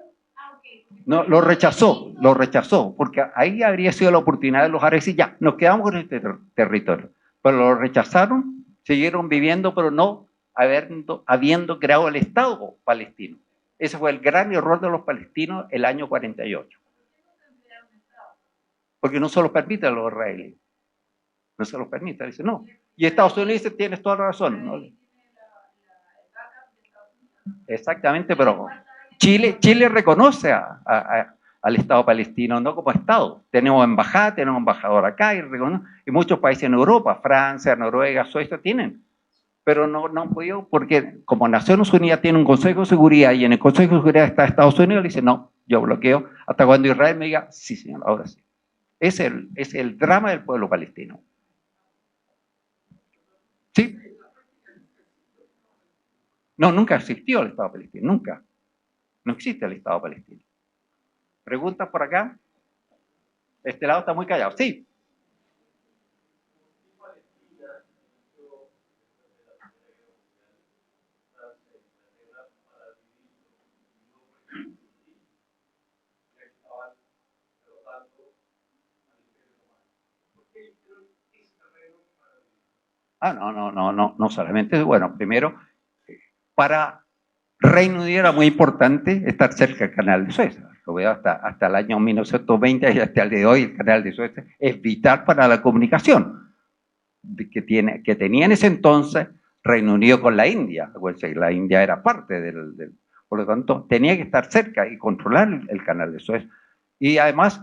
No, lo rechazó, porque ahí habría sido la oportunidad de los árabes y ya, nos quedamos con este territorio. Pero lo rechazaron, siguieron viviendo, pero no habiendo creado el Estado palestino. Ese fue el gran error de los palestinos el año 48. Porque no se lo permite a los israelíes. No se lo permite, dice no. Y Estados Unidos dice, tienes toda la razón. ¿No? Exactamente, pero Chile reconoce al Estado palestino no como Estado. Tenemos embajada, tenemos embajador acá y muchos países en Europa, Francia, Noruega, Suecia tienen. Pero no han podido porque como Naciones Unidas tiene un Consejo de Seguridad y en el Consejo de Seguridad está Estados Unidos, le dice no, yo bloqueo hasta cuando Israel me diga sí señor, ahora sí. Es el drama del pueblo palestino. ¿Sí? No, nunca existió el Estado palestino, nunca. No existe el Estado palestino. ¿Preguntas por acá? Este lado está muy callado. Sí. No solamente, bueno, primero, para Reino Unido era muy importante estar cerca del canal de Suez. Lo veo hasta el año 1920 y hasta el de hoy el canal de Suez es vital para la comunicación que tenía en ese entonces Reino Unido con la India. Acuérdense que la India era parte por lo tanto, tenía que estar cerca y controlar el canal de Suez. Y además,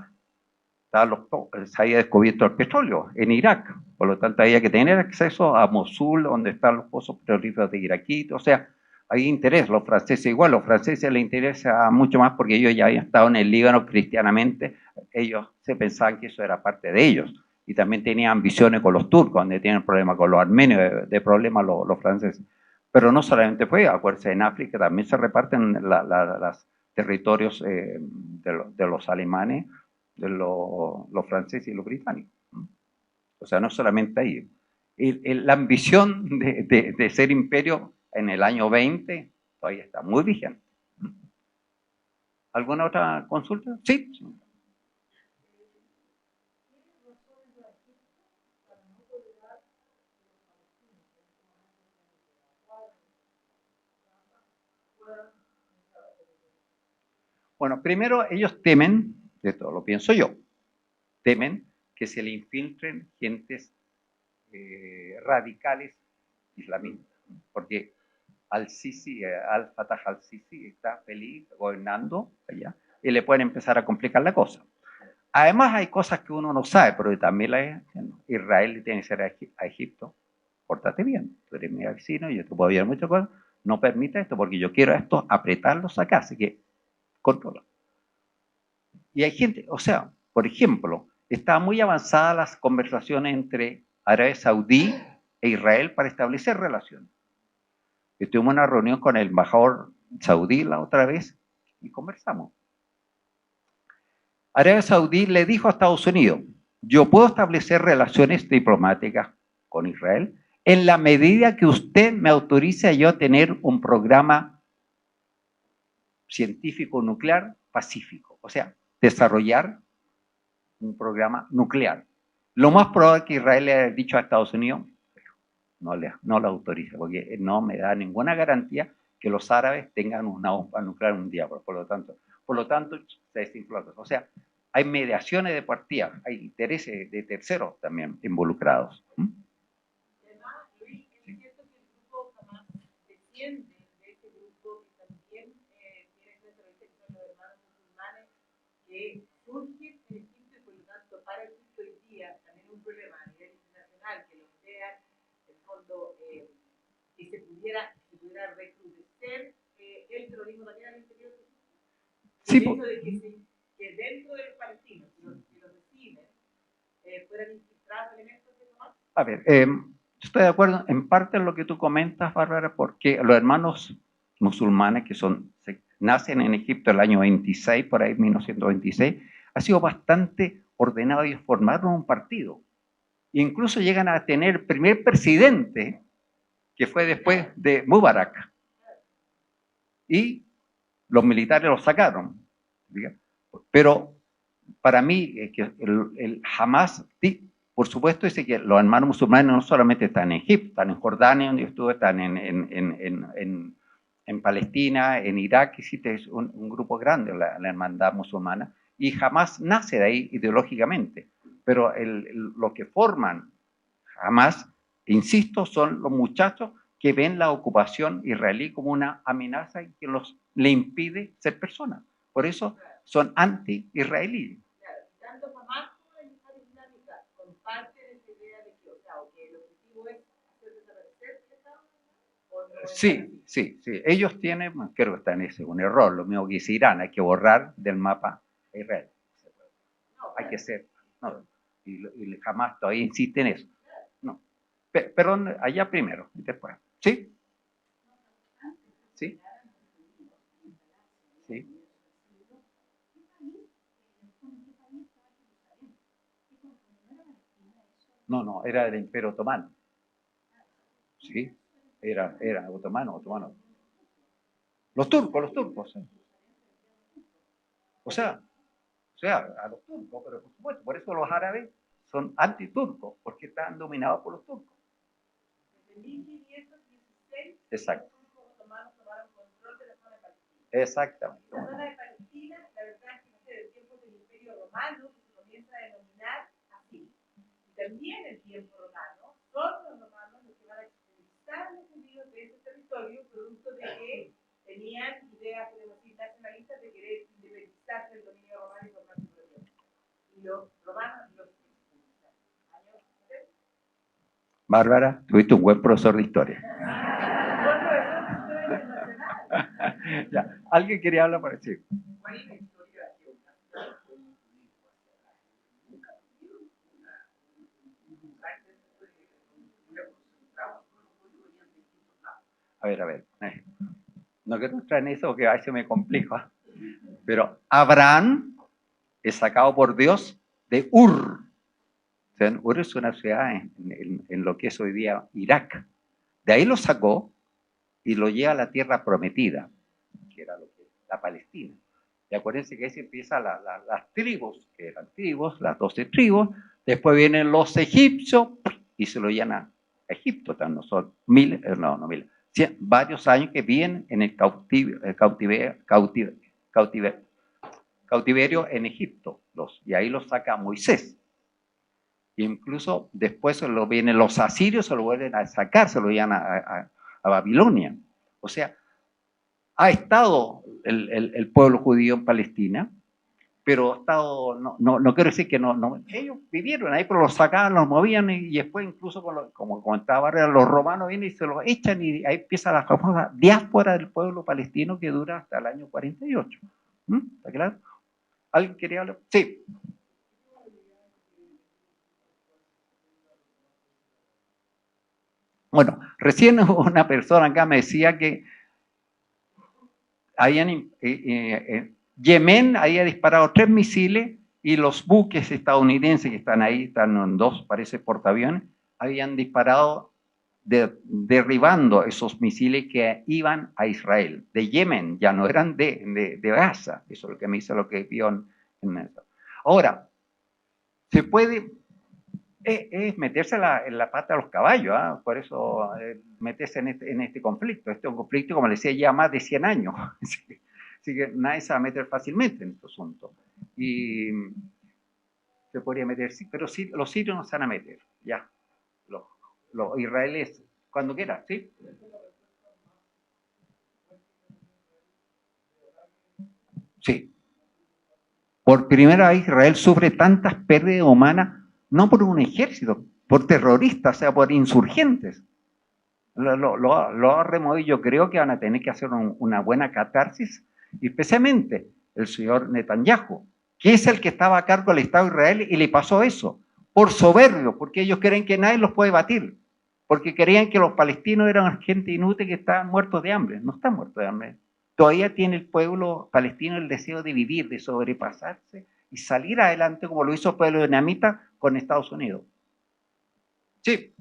se había descubierto el petróleo en Irak, por lo tanto había que tener acceso a Mosul, donde están los pozos petrolíferos de iraquí, o sea, hay interés, los franceses igual, los franceses les interesa mucho más porque ellos ya habían estado en el Líbano cristianamente, ellos se pensaban que eso era parte de ellos, y también tenían ambiciones con los turcos, donde tienen problemas con los armenios, de problemas los franceses. Pero no solamente fue, acuérdense, en África también se reparten los territorios de los alemanes, de los franceses y los británicos. O sea, no solamente ahí. La ambición de ser imperio en el año 20 todavía está muy vigente. ¿Alguna otra consulta? Sí. Bueno, primero ellos temen, de todo lo pienso yo, temen que se le infiltren gentes radicales islamistas, porque al-Sisi, al-Fatah al-Sisi está feliz gobernando allá y le pueden empezar a complicar la cosa. Además hay cosas que uno no sabe, pero también Israel le tiene que decir a Egipto, pórtate bien, tú eres mi vecino, yo te puedo ayudar muchas cosas, no permita esto porque yo quiero esto apretarlos acá, así que controla. Y hay gente, o sea, por ejemplo, está muy avanzadas las conversaciones entre Arabia Saudí e Israel para establecer relaciones. Tuvimos una reunión con el embajador saudí la otra vez y conversamos. Arabia Saudí le dijo a Estados Unidos, yo puedo establecer relaciones diplomáticas con Israel en la medida que usted me autorice a yo tener un programa científico nuclear pacífico, o sea, desarrollar un programa nuclear. Lo más probable es que Israel le haya dicho a Estados Unidos, no lo autoriza, porque no me da ninguna garantía que los árabes tengan una bomba nuclear un día, por lo tanto se desinfló. O sea, hay mediaciones de partida, hay intereses de terceros también involucrados. Además, Luis, es cierto que el grupo jamás desciende de ese grupo que también tiene esa tradición que son los hermanos musulmanes que surgen en Egipto y por lo tanto para Egipto hoy día también un problema a nivel internacional que los vean en el fondo que se pudiera recrudecer el terrorismo también al interior de Egipto. Sí, el hecho de que dentro de los palestinos, que los reciben, fueran infiltrados elementos de Hamas? A ver, estoy de acuerdo en parte en lo que tú comentas, Bárbara, porque los hermanos musulmanes que nacen en Egipto el año 26, por ahí 1926, ha sido bastante ordenado y formaron un partido. E incluso llegan a tener el primer presidente, que fue después de Mubarak. Y los militares lo sacaron. Pero para mí, que el Hamas, por supuesto, dice que los hermanos musulmanes no solamente están en Egipto, están en Jordania, donde yo estuve, están en Palestina, en Irak, existe un grupo grande, la hermandad musulmana, y Hamas nace de ahí ideológicamente. Pero lo que forman Hamas, insisto, son los muchachos que ven la ocupación israelí como una amenaza y que le impide ser personas. Por eso son anti-israelíes. Claro, tanto Hamas como la Yihad Islámica comparten esa idea de que, que el objetivo es hacer desaparecer el Estado, ¿o no? Sí. Ellos tienen, creo que está en ese, un error, lo mismo que dice Irán, hay que borrar del mapa a Israel. Hay que ser, no, y jamás todavía insiste en eso. No. Perdón, allá primero, y después. ¿Sí? ¿Sí? ¿Sí? No, era del Imperio Otomano. Sí, era otomano. Los turcos. ¿Sí? O sea, a los turcos, pero por supuesto, por eso los árabes son antiturcos, porque están dominados por los turcos. En 1516, exacto. los turcos otomanos tomaron control de la zona de Palestina. Exactamente. La zona de Palestina, la verdad es que no sé, del tiempo del Imperio Romano, que se comienza a denominar así. Y también el tiempo romano, son los romanos los que van a expulsar a los judíos de ese territorio, producto de que tenían ideas, podemos decir, nacionalistas de querer independizarse del dominio romano y formar su propio. Y los romanos los expulsan. ¿Años? Bárbara, tuviste un buen profesor de historia. Buen profesor de historia internacional. Ya, ¿alguien quería hablar para decir? ¿Cuál es la historia geográfica? A ver. No quiero entrar en eso porque a veces me complico. Pero Abraham es sacado por Dios de Ur. O sea, Ur es una ciudad en lo que es hoy día Irak. De ahí lo sacó y lo lleva a la tierra prometida, que era lo que es la Palestina. Y acuérdense que ahí se empiezan las tribus, que eran tribus, las 12 tribus. Después vienen los egipcios y se lo llevan a Egipto. No son varios años que vienen en el cautiverio en Egipto. Y ahí los saca Moisés. E incluso después vienen los asirios, se lo vuelven a sacar, se lo llevan a Babilonia. O sea, ha estado el pueblo judío en Palestina, pero ha estado, no quiero decir que no, ellos vivieron ahí, pero los sacaban, los movían y después incluso, como comentaba Barrera, los romanos vienen y se los echan y ahí empieza la famosa diáspora del pueblo palestino que dura hasta el año 48. ¿Está claro? ¿Alguien quería hablar? Sí. Bueno, recién una persona acá me decía que Yemen había disparado 3 misiles y los buques estadounidenses que están ahí, están en 2, parece, portaaviones, habían disparado derribando esos misiles que iban a Israel, de Yemen, ya no eran de Gaza. Eso es lo que me dice lo que vio en eso. Ahora, se puede... Es meterse en la pata a los caballos, ¿eh? Por eso meterse en este conflicto. Este es un conflicto, como les decía, ya más de 100 años. Así que nadie se va a meter fácilmente en este asunto. Y se podría meter, sí, pero sí, los sirios no se van a meter, ya. Los israelíes, cuando quieran, ¿sí? Sí. Por primera vez Israel sufre tantas pérdidas humanas, no por un ejército, por terroristas, o sea, por insurgentes. Lo ha removido. Yo creo que van a tener que hacer una buena catarsis, y especialmente el señor Netanyahu, que es el que estaba a cargo del Estado de Israel y le pasó eso. por soberbio, porque ellos creen que nadie los puede batir, porque creían que los palestinos eran gente inútil que estaban muertos de hambre. No están muertos de hambre. Todavía tiene el pueblo palestino el deseo de vivir, de sobrepasarse y salir adelante como lo hizo el pueblo vietnamita con Estados Unidos. Sí.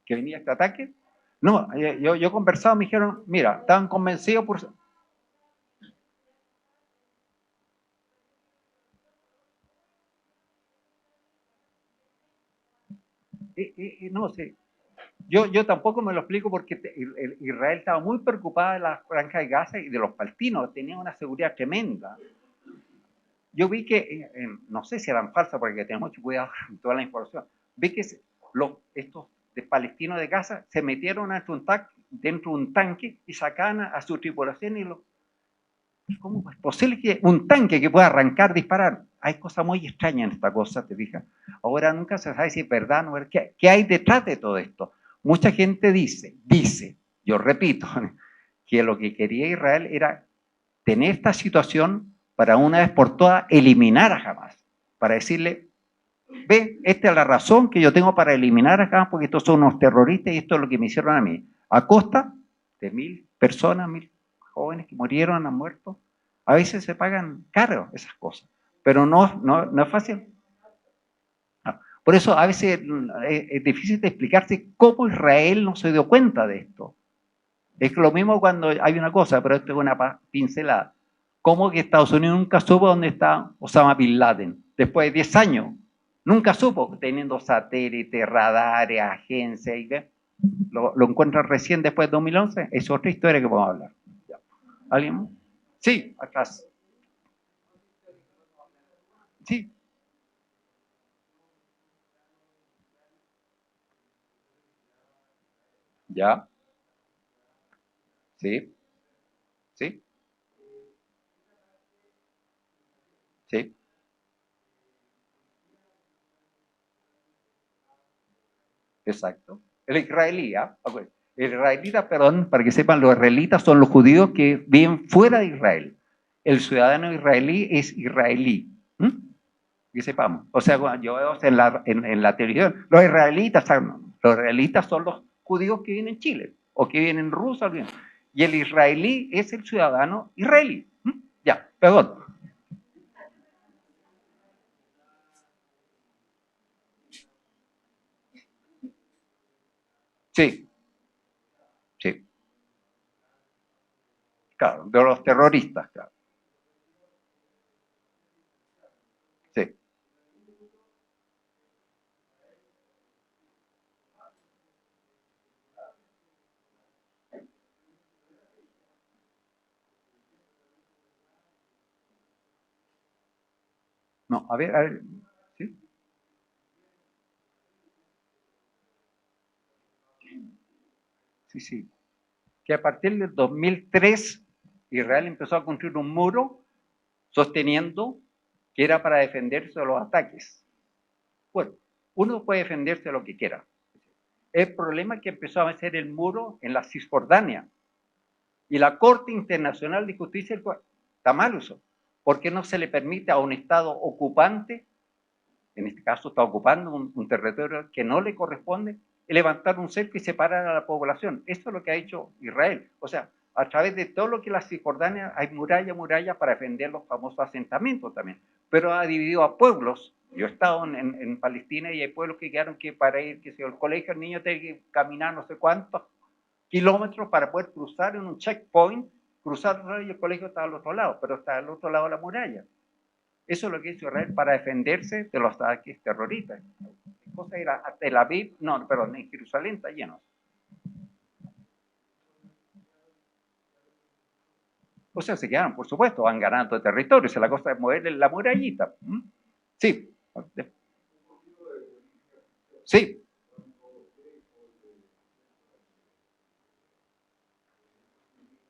¿Que venía este ataque? No, yo conversaba, me dijeron, mira, estaban convencidos por... no sé, yo tampoco me lo explico porque Israel estaba muy preocupada de la franja de Gaza y de los palestinos, tenían una seguridad tremenda. Yo vi que, no sé si eran falsas porque tenemos mucho cuidado con toda la información, vi que estos de palestinos de Gaza se metieron dentro de un tanque y sacaban a su tripulación y ¿cómo es posible que un tanque que pueda arrancar, disparar? Hay cosas muy extrañas en esta cosa, te fijas. Ahora nunca se sabe si es verdad o no. ¿Qué hay detrás de todo esto? Mucha gente dice, yo repito, que lo que quería Israel era tener esta situación para una vez por todas eliminar a Hamas, para decirle, ve, esta es la razón que yo tengo para eliminar a Hamas, porque estos son unos terroristas y esto es lo que me hicieron a mí, a costa de 1000 personas, 1000 jóvenes que murieron, han muerto. A veces se pagan caro esas cosas, pero no es fácil. Por eso a veces es difícil de explicarse cómo Israel no se dio cuenta de esto. Es lo mismo cuando hay una cosa, pero esto es una pincelada. ¿Cómo que Estados Unidos nunca supo dónde está Osama Bin Laden? Después de 10 años. Nunca supo, teniendo satélites, radares, agencias, y lo encuentran recién después de 2011. Es otra historia que podemos hablar. ¿Alguien más? Sí, atrás. Sí. ¿Ya? Sí. Sí. Sí. Exacto. El israelí, el israelita, perdón, para que sepan, los israelitas son los judíos que viven fuera de Israel. El ciudadano israelí es israelí. ¿Mm? Que sepamos. O sea, yo veo en la televisión, los israelitas son los judíos que viven en Chile o que viven en Rusia. Y el israelí es el ciudadano israelí. ¿Mm? Ya, perdón. Sí, sí. Claro, de los terroristas, claro. Sí. No, a ver, ¿sí? Sí, sí. Que a partir del 2003 Israel empezó a construir un muro sosteniendo que era para defenderse de los ataques. Bueno, uno puede defenderse de lo que quiera. El problema es que empezó a hacer el muro en la Cisjordania y la Corte Internacional de Justicia está mal eso, porque no se le permite a un Estado ocupante, en este caso está ocupando un territorio que no le corresponde, levantar un cerco y separar a la población. Eso es lo que ha hecho Israel. O sea, a través de todo lo que la Cisjordania hay muralla para defender los famosos asentamientos también. Pero ha dividido a pueblos. Yo he estado en Palestina y hay pueblos que quedaron que para ir, que si al colegio el niño tiene que caminar no sé cuántos kilómetros para poder cruzar en un checkpoint, cruzar y el colegio está al otro lado, pero está al otro lado de la muralla. Eso es lo que hizo Israel para defenderse de los ataques terroristas. La cosa era a Tel Aviv, no, perdón, en Jerusalén está lleno. O sea, se quedaron, por supuesto, van ganando territorio. La cosa es mover la murallita. Sí. Sí.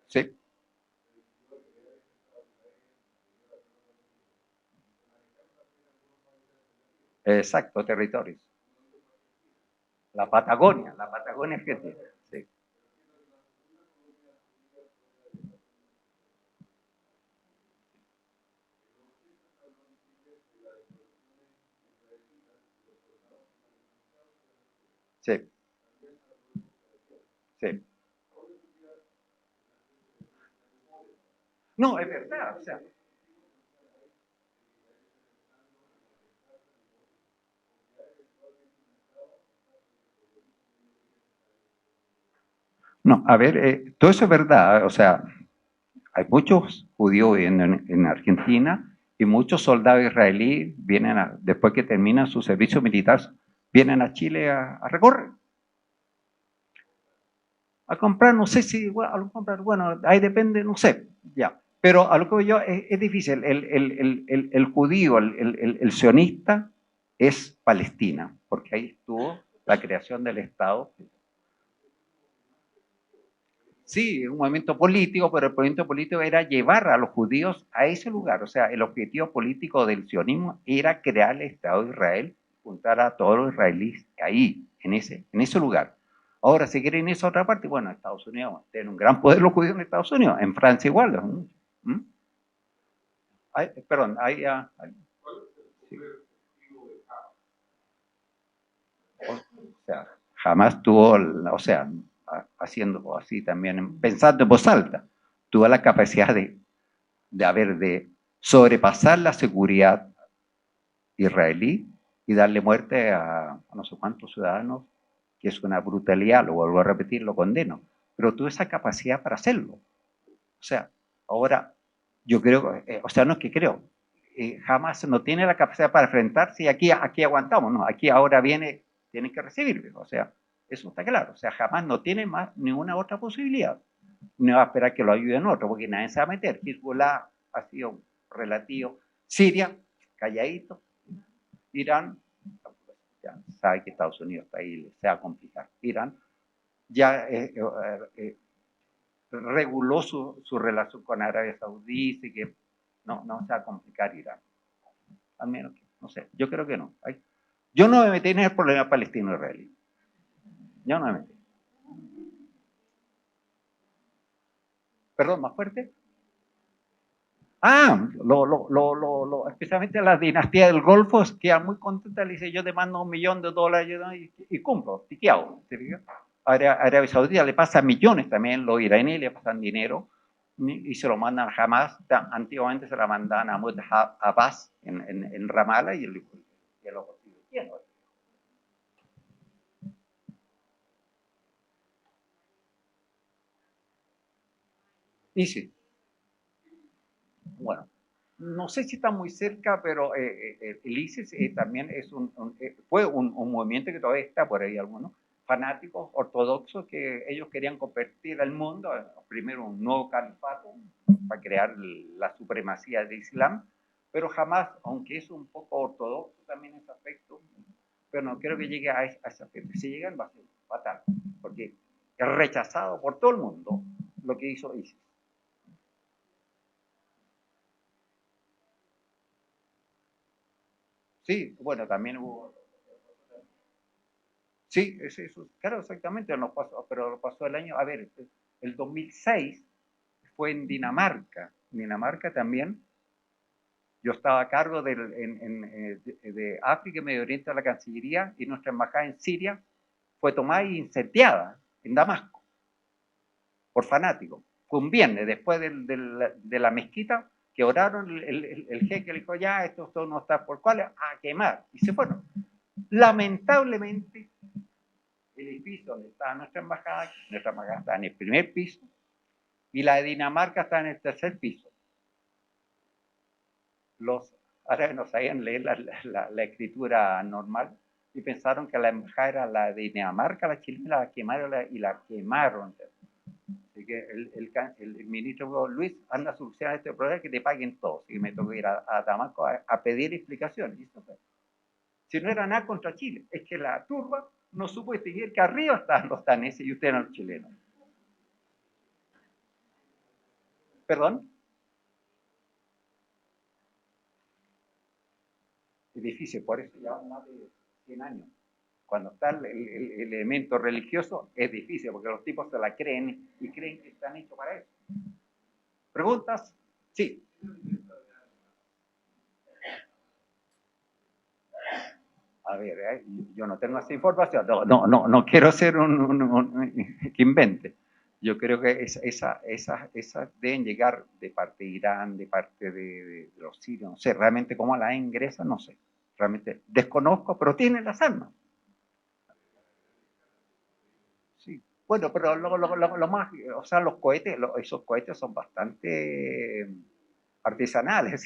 Sí. Exacto, territorios. La Patagonia Argentina. Sí. Sí, sí. No, es verdad, o sea. No, a ver, todo eso es verdad, o sea, hay muchos judíos en Argentina y muchos soldados israelíes vienen después que terminan su servicio militar, vienen a Chile a recorrer, a comprar, no sé si, bueno, a comprar, bueno, ahí depende, no sé, ya. Pero a lo que voy yo, es difícil, el judío, el sionista es Palestina, porque ahí estuvo la creación del Estado. Sí, un movimiento político, pero el movimiento político era llevar a los judíos a ese lugar. O sea, el objetivo político del sionismo era crear el Estado de Israel, juntar a todos los israelíes ahí, en ese lugar. Ahora, si quieren esa otra parte, bueno, Estados Unidos tiene un gran poder los judíos en Estados Unidos, en Francia igual. ¿No? ¿Mm? Perdón, sí. O sea, jamás tuvo, o sea, haciendo así también, pensando en voz alta, tuvo la capacidad de sobrepasar la seguridad israelí y darle muerte a no sé cuántos ciudadanos, que es una brutalidad, lo vuelvo a repetir, lo condeno, pero tuvo esa capacidad para hacerlo. O sea, ahora yo creo, o sea, no es que creo, jamás no tiene la capacidad para enfrentarse y aquí aguantamos, ¿no? Aquí ahora tienen que recibir, o sea, eso está claro, o sea, jamás no tiene más ninguna otra posibilidad. No va a esperar que lo ayuden otros, porque nadie se va a meter. Hezbollah ha sido relativo. Siria, calladito. Irán, ya sabe que Estados Unidos está ahí, se va a complicar. Irán ya reguló su relación con Arabia Saudí, dice que no se va a complicar Irán. Al menos que, no sé, yo creo que no. Yo no me metí en el problema palestino-israelí. Yo no me metí. Perdón, más fuerte. Especialmente las dinastías del Golfo quedan muy contentas, le dice, yo te mando $1.000.000 y cumplo, tiqueado. Arabia Saudita le pasa millones también, los iraníes le pasan dinero y se lo mandan a Hamas. Antiguamente se la mandaban a Mahmoud Abbas en Ramallah y el sigue lleno. Y sí, bueno, no sé si está muy cerca, pero el ISIS también fue un movimiento que todavía está por ahí, algunos fanáticos ortodoxos que ellos querían convertir al mundo, primero un nuevo califato, para crear la supremacía de Islam, pero jamás, aunque es un poco ortodoxo también en ese aspecto, pero no creo que llegue a ese aspecto. Si llegan va a ser fatal, porque es rechazado por todo el mundo lo que hizo ISIS. Sí, bueno, también hubo. Sí, eso, claro, exactamente, nos pasó, pero lo pasó el año, a ver, el 2006 fue en Dinamarca. En Dinamarca también, yo estaba a cargo de África y Medio Oriente de la Cancillería y nuestra embajada en Siria fue tomada y incendiada en Damasco por fanáticos. Fue un viernes, después de la mezquita, que oraron, el jeque le dijo, ya, esto no está por cuál, a quemar, y se fueron. Lamentablemente, el edificio donde estaba nuestra embajada está en el primer piso y la de Dinamarca está en el tercer piso. Los árabes no sabían leer la escritura normal y pensaron que la embajada era la de Dinamarca, la chilena, la quemaron y la quemaron. Así que el ministro Luis anda a solucionar este problema que te paguen todos. Y me tocó ir a Damasco a pedir explicaciones. Y eso fue. Si no era nada contra Chile, es que la turba no supo distinguir que arriba estaban los daneses y ustedes eran los chilenos. ¿Perdón? Es difícil, por eso llevamos más de 100 años. Cuando está el elemento religioso, es difícil, porque los tipos se la creen y creen que están hechos para eso. ¿Preguntas? Sí. A ver, yo no tengo esa información. No quiero ser que invente. Yo creo que esas deben llegar de parte de Irán, de parte de los sirios. No sé, realmente cómo las ingresan, no sé. Realmente desconozco, pero tienen las armas. Sí. Bueno, pero lo más, o sea, los cohetes, esos cohetes son bastante artesanales,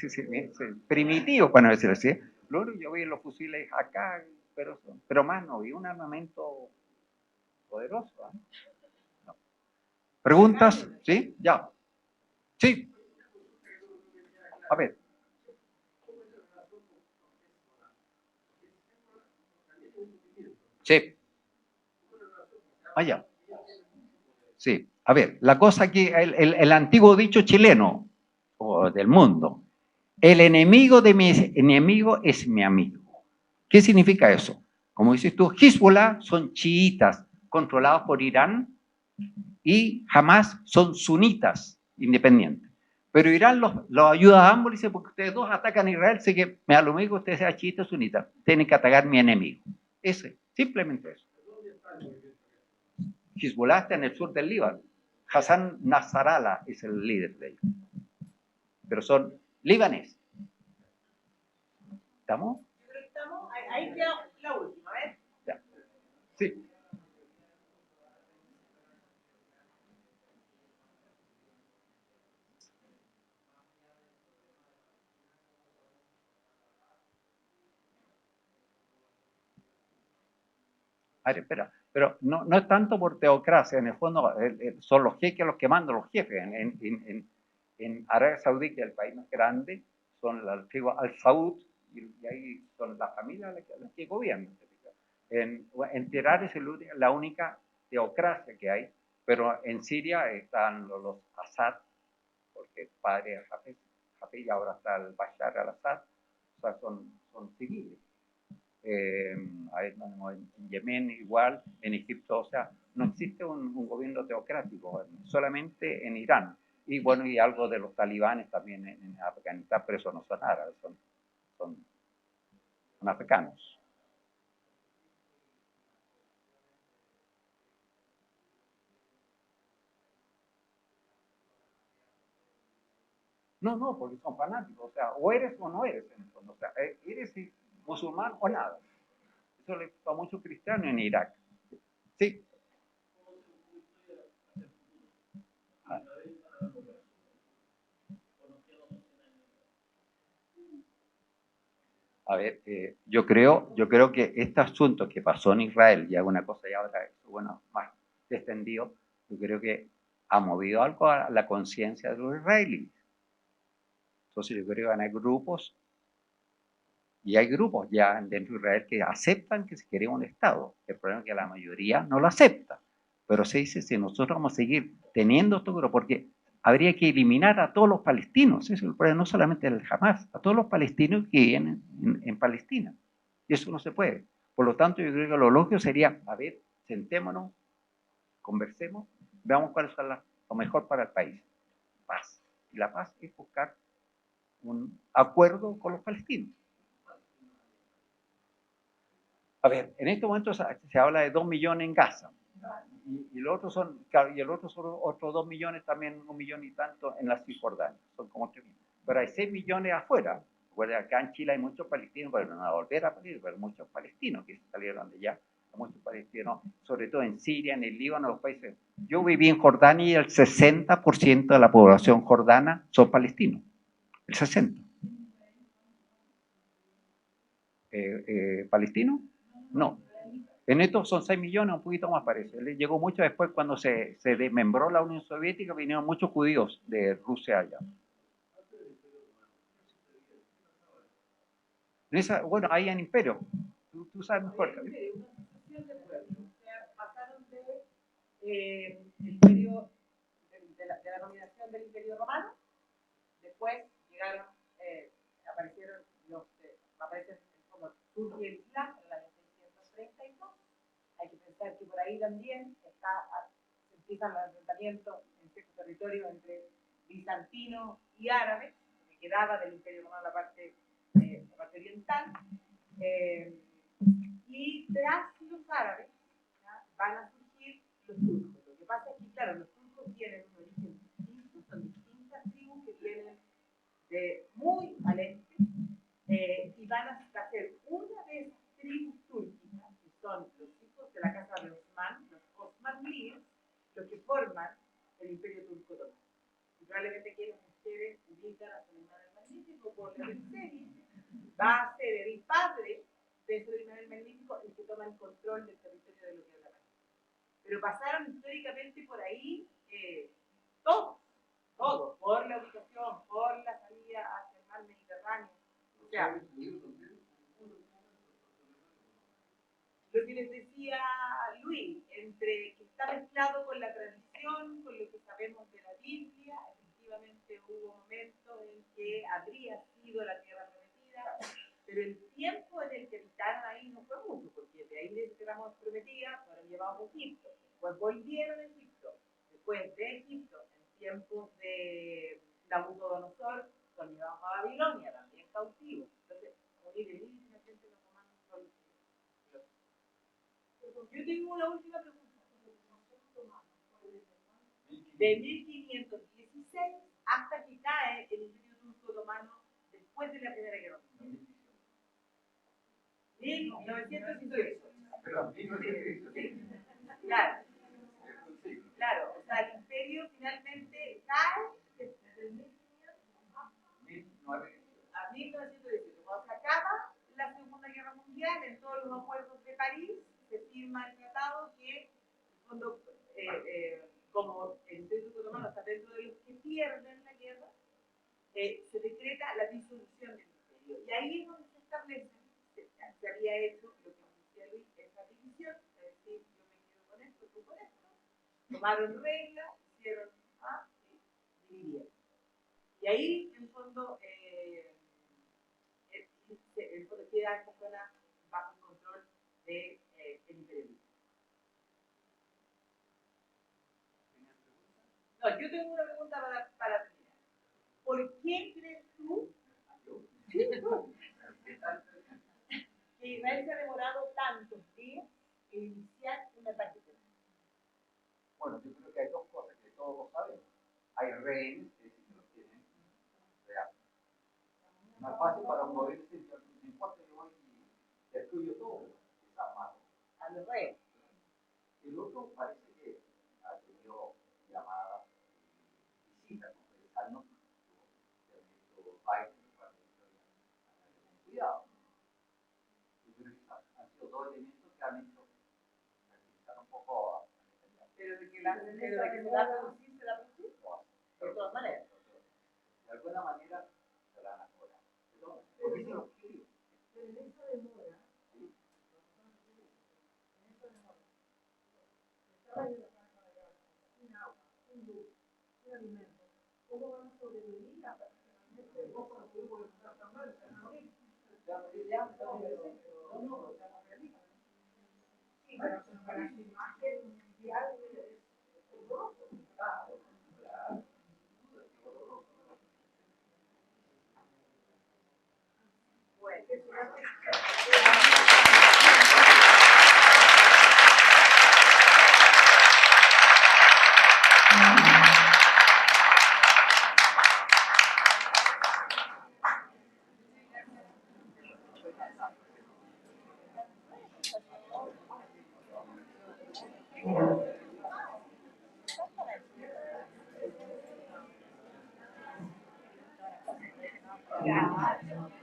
primitivos, para no decirlo así. Luego yo vi los fusiles acá, pero más no vi un armamento poderoso. ¿Eh? No. ¿Preguntas? ¿Sí? Ya. Sí. A ver. Sí. Allá. Sí. A ver, la cosa aquí, el antiguo dicho chileno, o del mundo, el enemigo de mi enemigo es mi amigo. ¿Qué significa eso? Como dices tú, Hezbollah son chiitas controlados por Irán y Hamas son sunitas independientes. Pero Irán los ayuda a ambos y dice, porque ustedes dos atacan a Israel, sé que me da lo mismo que usted sea chiita o sunita, tienen que atacar a mi enemigo. Simplemente eso. Hezbollah está en el sur del Líbano. Hassan Nasrallah es el líder de ellos. Pero son libaneses. ¿Estamos? Ahí queda la última, ¿ves? Ya. Sí. A ver, espera, pero no es tanto por teocracia, en el fondo son los jeques los que mandan los jefes. En Arabia Saudí, que es el país más grande, son la antigua Al Saud, y ahí son las familias las que gobiernan. En Teherán es la única teocracia que hay, pero en Siria están los Assad, porque el padre es Hafez, y ahora está el Bashar al-Assad, o sea, son civiles. En Yemen igual, en Egipto, o sea, no existe un gobierno teocrático, solamente en Irán. Y bueno, y algo de los talibanes también en Afganistán, pero eso no son árabes, son africanos. No, porque son fanáticos, o sea, o eres o no eres en el fondo, o sea, eres musulmán o nada. Eso le pasa a muchos cristianos en Irak. Sí. A ver, yo creo que este asunto que pasó en Israel, ya una cosa y otra, bueno, más extendido, yo creo que ha movido algo a la conciencia de los israelíes. Entonces yo creo que hay grupos, y hay grupos ya dentro de Israel que aceptan que se quiere un Estado. El problema es que la mayoría no lo acepta. Pero se dice, si nosotros vamos a seguir teniendo estos grupos, porque habría que eliminar a todos los palestinos, eso es el problema, no solamente el Hamas, a todos los palestinos que viven en Palestina. Y eso no se puede. Por lo tanto, yo creo que lo lógico sería, a ver, sentémonos, conversemos, veamos cuál es lo mejor para el país. Paz. Y la paz es buscar un acuerdo con los palestinos. A ver, en este momento se habla de 2 millones en Gaza. Y los otros son, claro, y el otro son otros 2 millones, también 1 millón y tanto en la Cisjordania. Son como 3 millones. Pero hay 6 millones afuera. Bueno, acá en Chile hay muchos palestinos, pero no a volver a pedir, pero muchos palestinos que salieron de allá. Muchos palestinos, sobre todo en Siria, en el Líbano, los países. Yo viví en Jordania y el 60% de la población jordana son palestinos. El 60%. ¿Palestinos? No. En estos son 6 millones, un poquito más parece. Le llegó mucho después cuando se desmembró la Unión Soviética, vinieron muchos judíos de Rusia allá. Bueno, ahí en Imperio. Tú sabes mejor. Pasaron del imperio, de la dominación del imperio romano, después llegaron, aparecieron como surge el Islam en el año 632. Hay que pensar que por ahí también se empiezan los enfrentamientos en ciertos territorios entre bizantinos y árabes, que quedaba del imperio romano la parte oriental. tras los árabes, ¿ya?, van a surgir los turcos. Lo que pasa es que, claro, los turcos tienen un origen distinto, son distintas tribus que vienen de muy al este, y van a ser una de esas tribus túrquicas, que son los hijos de la casa de Osman, los Osmanlíes, los que forman el Imperio Turco Otomano. Y probablemente quienes ustedes ubican a Suleimán el Magnífico por la serie, va a ser el padre de Suleimán el Magnífico el que toma el control del territorio de lo que es la Palestina. Pero pasaron históricamente por ahí todos, por la ubicación, por la salida hacia el mar Mediterráneo. O sea, lo que les decía Luis, entre que está mezclado con la tradición, con lo que sabemos de la Biblia, efectivamente hubo momentos en que habría sido la tierra prometida, pero el tiempo en el que habitaron ahí no fue mucho, porque de ahí les quedamos prometida, fueron llevados a Egipto, después volvieron a Egipto, después de Egipto, en tiempos de Nabucodonosor, son llevados a Babilonia, también cautivos. Entonces, como dice, la gente los romanos son los. Yo tengo una última pregunta. De 1516 hasta que cae el Imperio Turco Otomano después de la Primera Guerra Mundial. 1918. Claro. Claro, o sea, el imperio finalmente cae desde 1500 a 1918. Cuando se acaba la Segunda Guerra Mundial, en todos los acuerdos de París, se firma el tratado que, en fondo, como el Imperio Turco Otomano está dentro de los que pierden la guerra, se decreta la disolución del imperio. Y ahí es donde se establece, se había hecho lo que nos decía Luis, esa división, es decir, yo me quedo con esto, tú con esto. Tomaron reglas, hicieron y dividieron. Y ahí, en fondo, queda esta zona bajo el control del imperio. No, yo tengo una pregunta para terminar. ¿Por qué crees tú que Israel se ha demorado tantos días en iniciar un ataque terrorista? Bueno, yo creo que hay dos cosas que todos lo sabemos. Hay rehenes que los tienen reales. No es fácil para un gobierno decir, no importa, yo voy y destruyo todo, está mal. A los rehenes. El otro parece que ha tenido llamadas y visitas conversando con el ministro Biden para tener cuidado. Yo creo que han sido dos elementos que han hecho un poco. Pero de que se va a producir, se va a producir. De todas maneras. De alguna manera se la van a cobrar. Porque eso es lo que digo. Pero en esa demora, sin agua, sin luz, sin alimento, ¿cómo van a sobrevivir a personalmente el poco de tiempo que está tan mal? Sí, pero para su imagen mundial es horroroso. Bueno, ya.